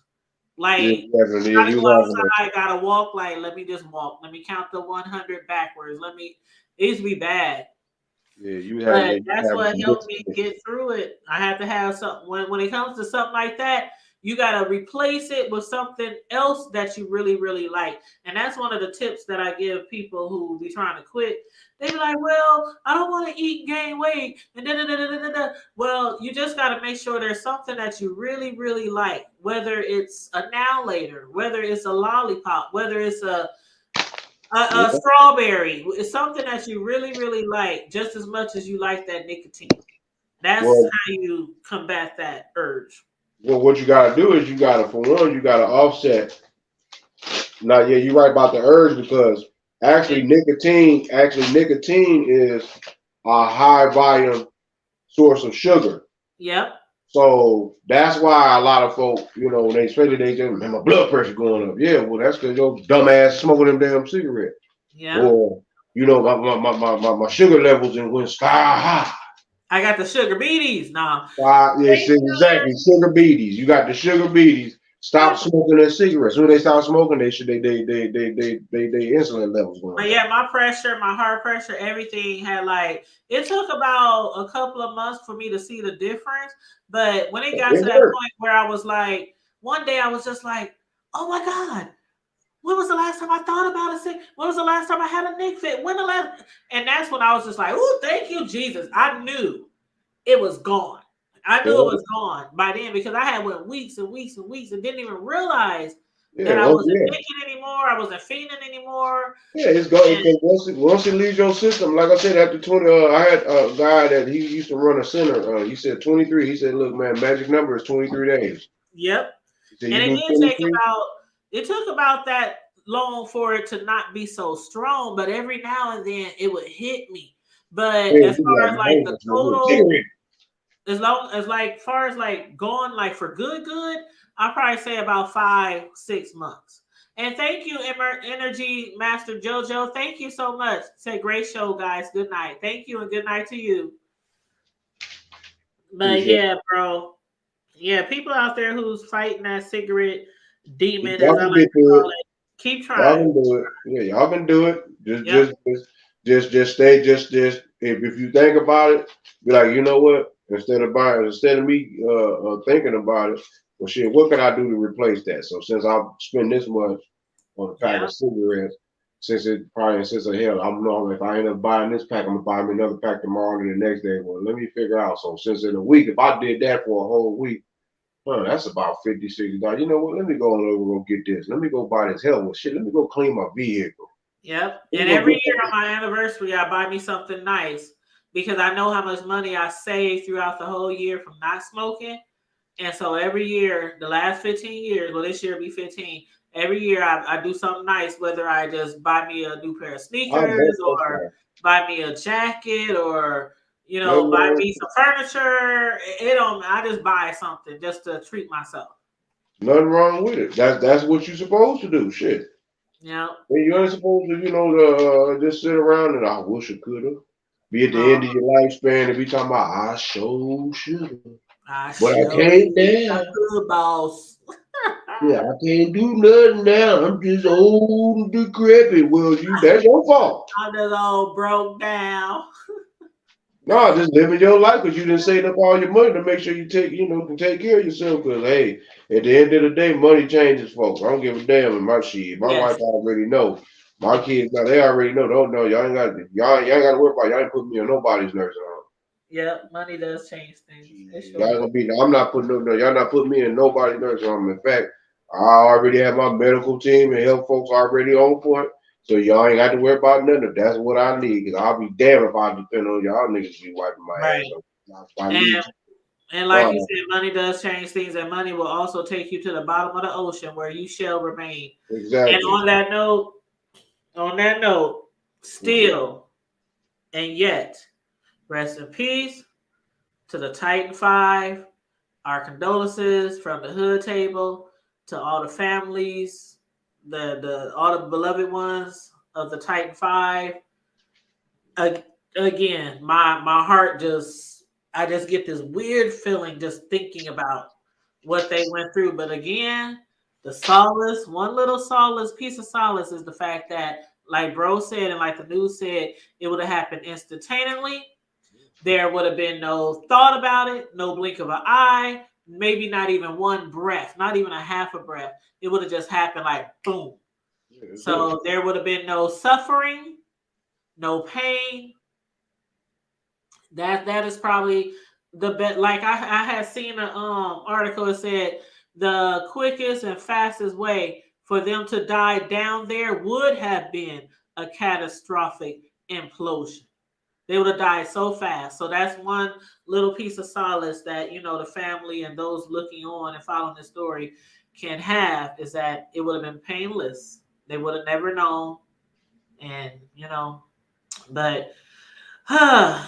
yeah, like gotta you go was having outside, gotta walk. Like, let me just walk. Let me count the 100 backwards. Let me. It used to be bad, but you that's having what some helped me good. get through it. I had to have something when it comes to something like that. You gotta replace it with something else that you really, really like. And that's one of the tips that I give people who be trying to quit. They be like, "Well, I don't want to eat and gain weight." And da, da, da, da, da, da, da. Well, you just gotta make sure there's something that you really, really like. Whether it's a now later, whether it's a lollipop, whether it's a Yeah. strawberry. It's something that you really, really like, just as much as you like that nicotine. That's Well, how you combat that urge. what you gotta do is you gotta, for one, you gotta offset. Now, yeah, you're right about the urge because Yeah. actually nicotine is a high volume source of sugar. Yep. So that's why a lot of folk, when they especially they say, man, my blood pressure going up. Yeah, well, that's because your dumb ass smoking them damn cigarettes. Yep. Or, my sugar levels went sky high. I got the sugar beaties now. Yes, exactly. Sugar beaties. You got the sugar beaties. Stop smoking their cigarettes. When they stop smoking, they should they insulin levels going But down. yeah, my pressure, my heart pressure, everything had like it took about a couple of months for me to see the difference. But when it got to It that worked. point where I was like, one day I was just like, "Oh my God, when was the last time I thought about a sick? When was the last time I had a Nick fit? When the last?" And that's when I was just like, "Oh, thank you, Jesus." I knew it was gone. I knew it Yeah, was gone by then because I had went weeks and weeks and weeks and didn't even realize that yeah, I oh wasn't yeah. thinking anymore. I wasn't feeding anymore. Yeah, it's going And because once it leaves your system, like I said, after 20, I had a guy that he used to run a center. He said 23. He said, "Look, man, magic number is 23 days." yep. He said, And "You it do did take 23." it took about that long for it to not be so strong, but every now and then it would hit me. But Yeah, as he was far like, as "Man, like I the want to smoke a little total, cigarette." as long as like far as like going like for good, I probably say about 5-6 months. And thank you, Energy Master Jojo. Thank you so much. Say great show, guys. Good night. Thank you and good night to you. But Appreciate yeah, bro. Yeah, people out there who's fighting that cigarette it. demon, as Y'all I can like get to through call it. it, keep Y'all trying. can do it. Yeah, y'all can do it. Yep. Just stay. Just if you think about it, be like, you know what? Instead of me thinking about it, well, shit, what can I do to replace that? So since I spend this much on a pack Yep. of cigarettes, since hell, I'm knowing if I end up buying this pack, I'm gonna buy me another pack tomorrow and the next day. Well, let me figure out. So since in a week, if I did that for a whole week, Oh, that's about $50, $60. You know what? Let me go on over and get this. Let me go buy this hell of shit. Let me go clean my vehicle. Yep. Let And me go every get year on my anniversary, I buy me something nice because I know how much money I save throughout the whole year from not smoking. And so every year, the last 15 years, well, this year will be 15. Every year I do something nice, whether I just buy me a new pair of I bet sneakers that's or right. buy me a jacket or, Nothing buy wrong, me some furniture. It don't, I just buy something just to treat myself. nothing wrong with it. That's what you're supposed to do. Shit. Yeah. And you ain't supposed to, just sit around and I wish I could have. Be at the No, end of your lifespan and be talking about I sure should have. I But I sure can't I now. could, boss. Yeah, I can't do nothing now. I'm just old and decrepit. Well, that's your fault. I just all broke down. No, just living your life because you didn't save up all your money to make sure you can take care of yourself. Because hey, at the end of the day, money changes, folks. I don't give a damn in my shit. My Yes. wife already know. My kids now they already know. Don't know. Y'all ain't got to worry about. Y'all ain't putting me on nobody's nursing home. Yeah, money does change things. It sure Y'all does. gonna be. I'm not putting no. Y'all not putting me in nobody's nursing home. In fact, I already have my medical team and health folks already on point. So y'all ain't got to worry about nothing. If that's what I need, because I'll be damned if I depend on y'all niggas to be wiping my Right. ass. So I And need and like you said, money does change things, and money will also take you to the bottom of the ocean where you shall remain. And exactly. on that note, still and yet, rest in peace to the Titan Five. Our condolences from the hood table to all the families, the all the beloved ones of the Titan Five. Again, my heart I just get this weird feeling just thinking about what they went through. But again, one little piece of solace is the fact that, like bro said, and like the news said, it would have happened instantaneously. There would have been no thought about it, no blink of an eye, maybe not even one breath, not even a half a breath. It would have just happened like boom. So there would have been no suffering, no pain. That is probably the best. Like I had seen an article that said the quickest and fastest way for them to die down there would have been a catastrophic implosion. They would have died so fast. So that's one little piece of solace that the family and those looking on and following the story can have, is that it would have been painless. They would have never known, and but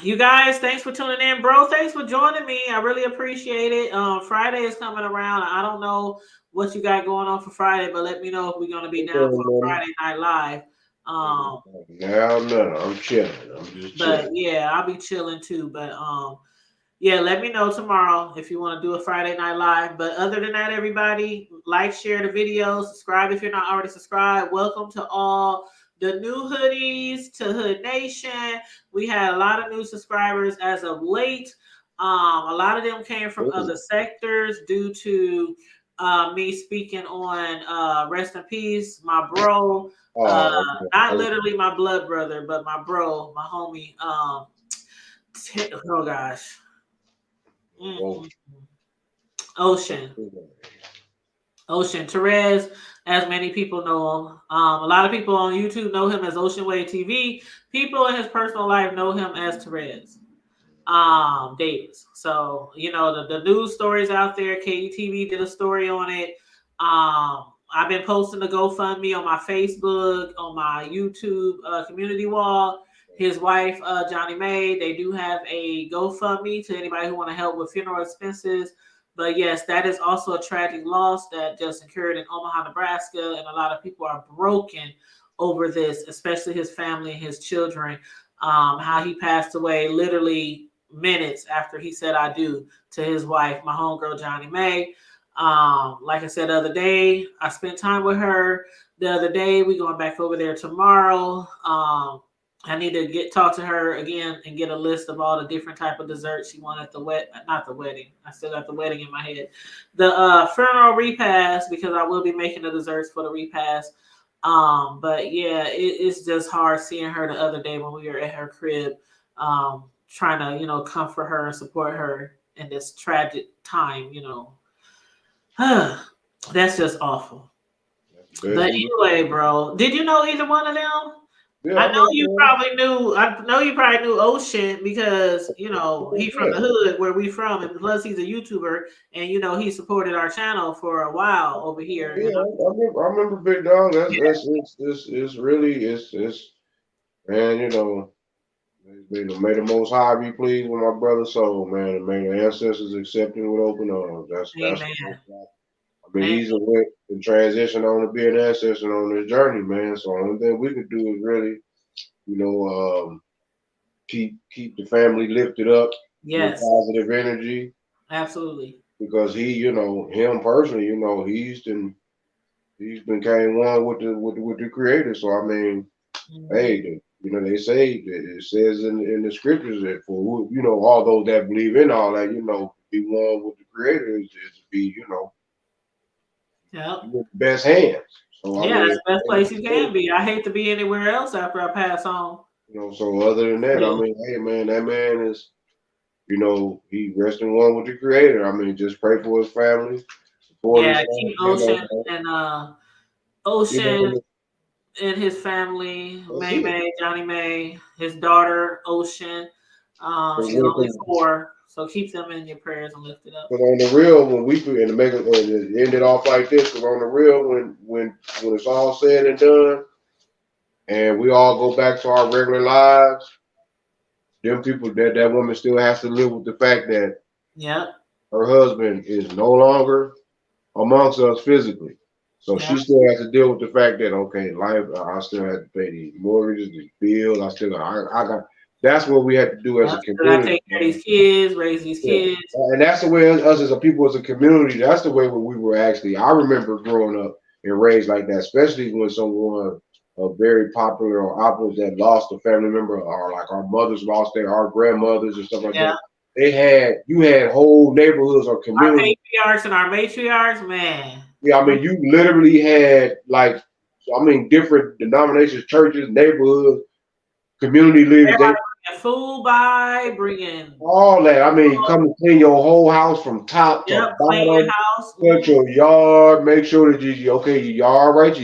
you guys, thanks for tuning in, bro. Thanks for joining me. I really appreciate it. Friday is coming around. I don't know what you got going on for Friday, but let me know if we're gonna be down for Friday Night Live. Now, no, I'm chilling. I'm just chilling. But yeah, I'll be chilling too. But yeah, let me know tomorrow if you want to do a Friday Night Live. But other than that, everybody, like, share the video, subscribe if you're not already subscribed. Welcome to all the new hoodies to Hood Nation. We had a lot of new subscribers as of late. A lot of them came from other sectors due to me speaking on rest in peace, my bro. Not literally my blood brother, but my bro, my homie. Oh gosh. Ocean Therese, as many people know him. A lot of people on YouTube know him as Ocean Wave TV. People in his personal life know him as Therese Davis. So the news stories out there. KUTV did a story on it. I've been posting the GoFundMe on my Facebook, on my YouTube community wall. His wife, Johnny Mae, they do have a GoFundMe to anybody who want to help with funeral expenses. But yes, that is also a tragic loss that just occurred in Omaha, Nebraska, and a lot of people are broken over this, especially his family and his children. How he passed away literally minutes after he said "I do" to his wife, my homegirl Johnny Mae. Like I said the other day, I spent time with her the other day. We going back over there tomorrow. I need to talk to her again and get a list of all the different type of desserts she wanted at not the wedding. I still got the wedding in my head. The funeral repast, because I will be making the desserts for the repast. But yeah, it's just hard seeing her the other day when we were at her crib, trying to comfort her and support her in this tragic time. That's just awful. That's But the anyway, bro, did you know either one of them? yeah, I I know mean, you probably knew. I know you probably knew Ocean because he from yeah. the hood where we from, and plus he's a YouTuber, and he supported our channel for a while over here. Yeah, I remember Big Dog. It's really it's man, may the Most High be pleased with my brother's soul, man, and may the ancestors accept him with open arms. That's Amen. I mean, Amen. he's a went and transition on to be an ancestor on this journey, man. So the only thing we could do is really, you know, keep the family lifted up with Yes, positive energy absolutely. because him personally, he's been came one with the creator. So I mean, Mhm. hey, they say that it says in the scriptures that for all those that believe in all that, be one with the creator is to be, Yep. in the best hands. So I Yeah, mean, that's the best place you can be. I hate to be anywhere else after I pass on. so other than that, I Yeah, mean, hey man, that man is, he rests in one with the creator. I mean, just pray for his family, support his yeah. family, Keep Ocean you and his family, that's May it. May, Johnny May, his daughter Ocean. She's only 4, so keep them in your prayers and lift it up. But on the real, when we do and to make it end it off like this, because on the real, when it's all said and done, and we all go back to our regular lives, them people that woman still has to live with the fact that Yep, her husband is no longer amongst us physically. So yep, she still has to deal with the fact that okay, life, I still have to pay these mortgages, these bills. I got. That's what we have to do as yep. a So I community, take care of man. these kids, raise these Yeah. kids. And that's the way us as a people, as a community, that's the way we were actually. I remember growing up and raised like that, especially when someone very popular or opulent that lost a family member, or like our mothers lost our grandmothers and stuff like Yeah, that. You had whole neighborhoods or our communities. patriarchs and our matriarchs, man. Yeah, I mean, you literally had different denominations, churches, neighborhoods, community leaders. They Everybody bringing food by, bringing. all that. I mean, come and clean your whole house from top to Yep, clean your bottom. house. Cut your yard. Make sure that okay, your yard right.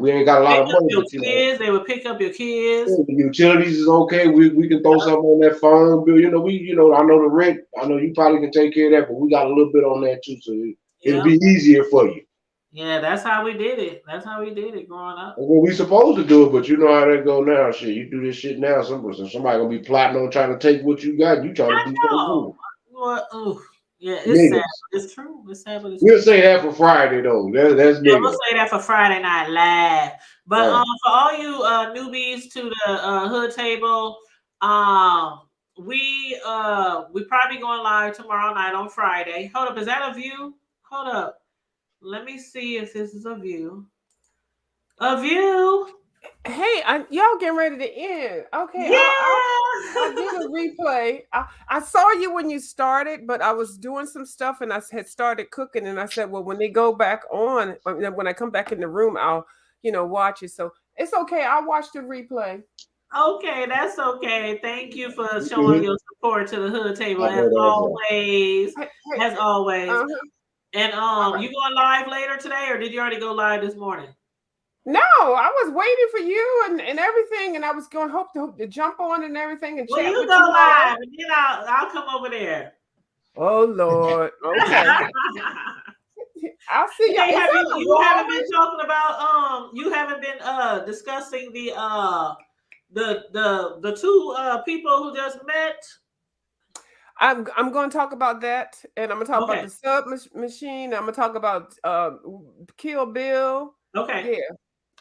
We ain't got a lot Pick of up money, your but kids. They would pick up your kids. the utilities is okay. We can throw something on that phone bill. I know the rent. I know you probably can take care of that, but we got a little bit on that too, so it'll Yep. be easier for you. Yeah, that's how we did it. That's how we did it growing up. Well, we supposed to do it, but you know how that go now. Shit, you do this shit now. Somebody gonna be plotting on trying to take what you got. And you trying to do something Oh, good. well, oof. Yeah, it's sad. Niggas. But it's true. It's sad, but it's We'll true. say that for Friday though. That's Yeah, we'll niggas. say that for Friday Night Live. But Right. for all you newbies to the hood table, um, we probably going live tomorrow night on Friday. Hold up, is that a view? Hold up. Let me see if this is a view. A view. Hey, y'all getting ready to end. Okay, I'll do Yeah. the replay. I saw you when you started, but I was doing some stuff and I had started cooking, and I said, well, when they go back on, when I come back in the room, I'll watch it. So it's okay. I'll watch the replay. Okay, that's okay. Thank you for You showing good? your support to the hood table I as know that's right. always. Hey, As always. uh-huh. And All right. you going live later today, or did you already go live this morning? No, I was waiting for you and everything, and I was going hope to jump on and everything and Well, chat you with go you all. live, and then I'll come over there. Oh Lord. Okay. I'll see y'all. Hey, Is have that a you haven't been walrus? talking about you haven't been discussing the two people who just met? I'm going to talk about that, and I'm going to talk about Okay. the machine. I'm going to talk about Kill Bill. Okay. Yeah.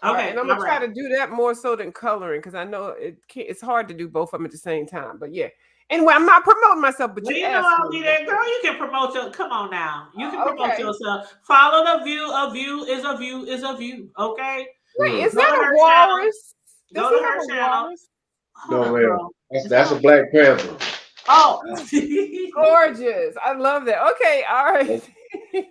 All right. Okay. And I'm All going to try right. to do that more so than coloring, because I know it's hard to do both of them at the same time. But yeah. Anyway, I'm not promoting myself, but Well, you you know asked I'll me. be there, girl. You can promote your. Come on now, you can promote Okay. yourself. Follow the view. A view is a view is a view. Okay. Wait, is Go to that a her channel. walrus? Does Go he to have her a channel. walrus? Hold No up, man. girl. Is That's that a Black Panther. Oh. Gorgeous. I love that. Okay. All right.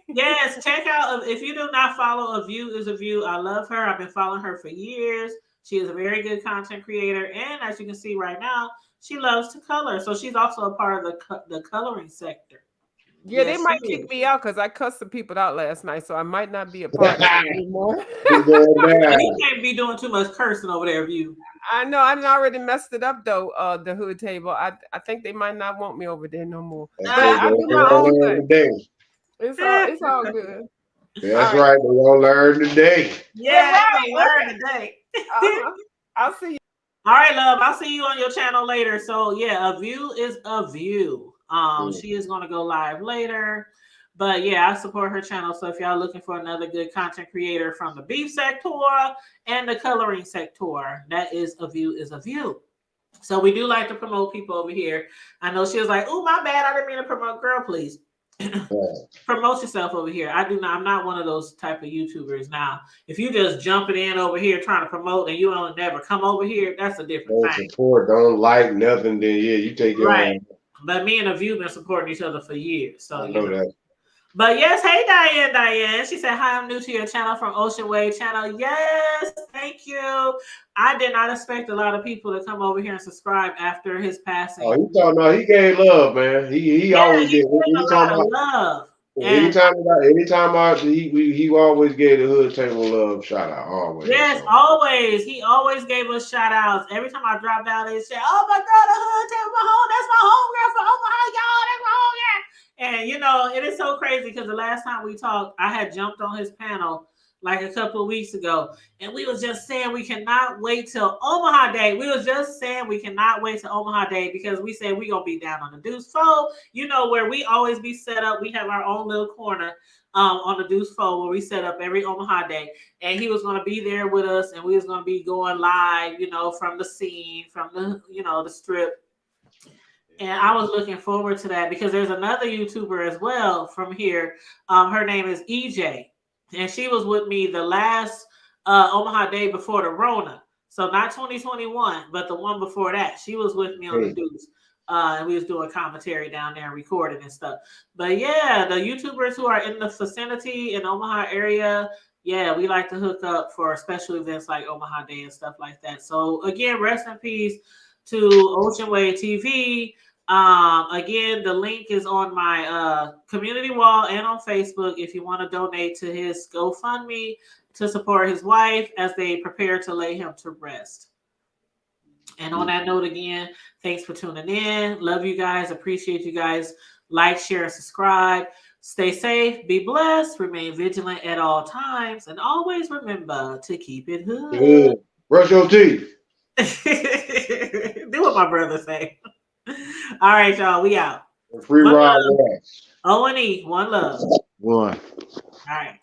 Yes, check out if you do not follow A View is a View. I love her. I've been following her for years. She is a very good content creator, and as you can see right now, she loves to color. So she's also a part of the coloring sector. Yeah, they Yes, might she kick is. me out because I cussed some people out last night, so I might not be a part of it anymore. It's going Well, down. you can't be doing too much cursing over there, you. I know I already messed it up though. The hood table. I think they might not want me over there no more. That's But it. I They're do my gonna own learn thing. today. It's all good. That's All right. right. They're gonna learn today. Yeah, Yeah, right. they gonna learn Okay. today. I'll see you. All right, love. I'll see you on your channel later. So yeah, a view is a view. She is gonna go live later. But yeah, I support her channel. So if y'all looking for another good content creator from the beef sector and the coloring sector, that is a view is a view. So we do like to promote people over here. I know she was like, "Oh, my bad. I didn't mean to promote." Girl, please. Promote yourself over here. I do not. I'm not one of those type of YouTubers. Now, if you just jumping in over here trying to promote and you don't never come over here, that's a different Don't thing, support, don't like nothing, then yeah, you take your right? ass. But me and a view been supporting each other for years, so I you know know. that. But yes, hey Diane. She said, "Hi, I'm new to your channel from Ocean Wave Channel." Yes, thank you. I did not expect a lot of people to come over here and subscribe after his passing. Oh, he gave love, man. He always he did. gave a lot of love. And Anytime he always gave the hood table love shout out. Always. yes, So. always. He always gave us shout outs. Every time I drop down, they say, "Oh my God, the hood table, my home. That's my homegirl from Omaha, y'all. That's my homegirl." And you know, it is so crazy because the last time we talked, I had jumped on his panel like a couple of weeks ago, and we was just saying we cannot wait till Omaha Day. We was just saying we cannot wait till Omaha Day because we said we gonna be down on the Deuce Foe, you know, where we always be set up. We have our own little corner on the Deuce Foe where we set up every Omaha Day, and he was gonna be there with us, and we was gonna be going live, you know, from the scene, from the the strip. And I was looking forward to that because there's another YouTuber as well from here. Her name is EJ, and she was with me the last Omaha Day before the Rona. So not 2021, but the one before that. She was with me on the Deuce. And we was doing commentary down there and recording and stuff. But yeah, the YouTubers who are in the vicinity in Omaha area, yeah, we like to hook up for special events like Omaha Day and stuff like that. So again, rest in peace to Ocean Wave TV. Again, the link is on my community wall and on Facebook if you want to donate to his GoFundMe to support his wife as they prepare to lay him to rest. And on that note, again, thanks for tuning in. Love you guys. Appreciate you guys. Like, share, and subscribe. Stay safe. Be blessed. Remain vigilant at all times. And always remember to keep it hood. Brush your teeth. Do what my brother say. All right, y'all. We out. Free ride. O&E. One love. One. All right.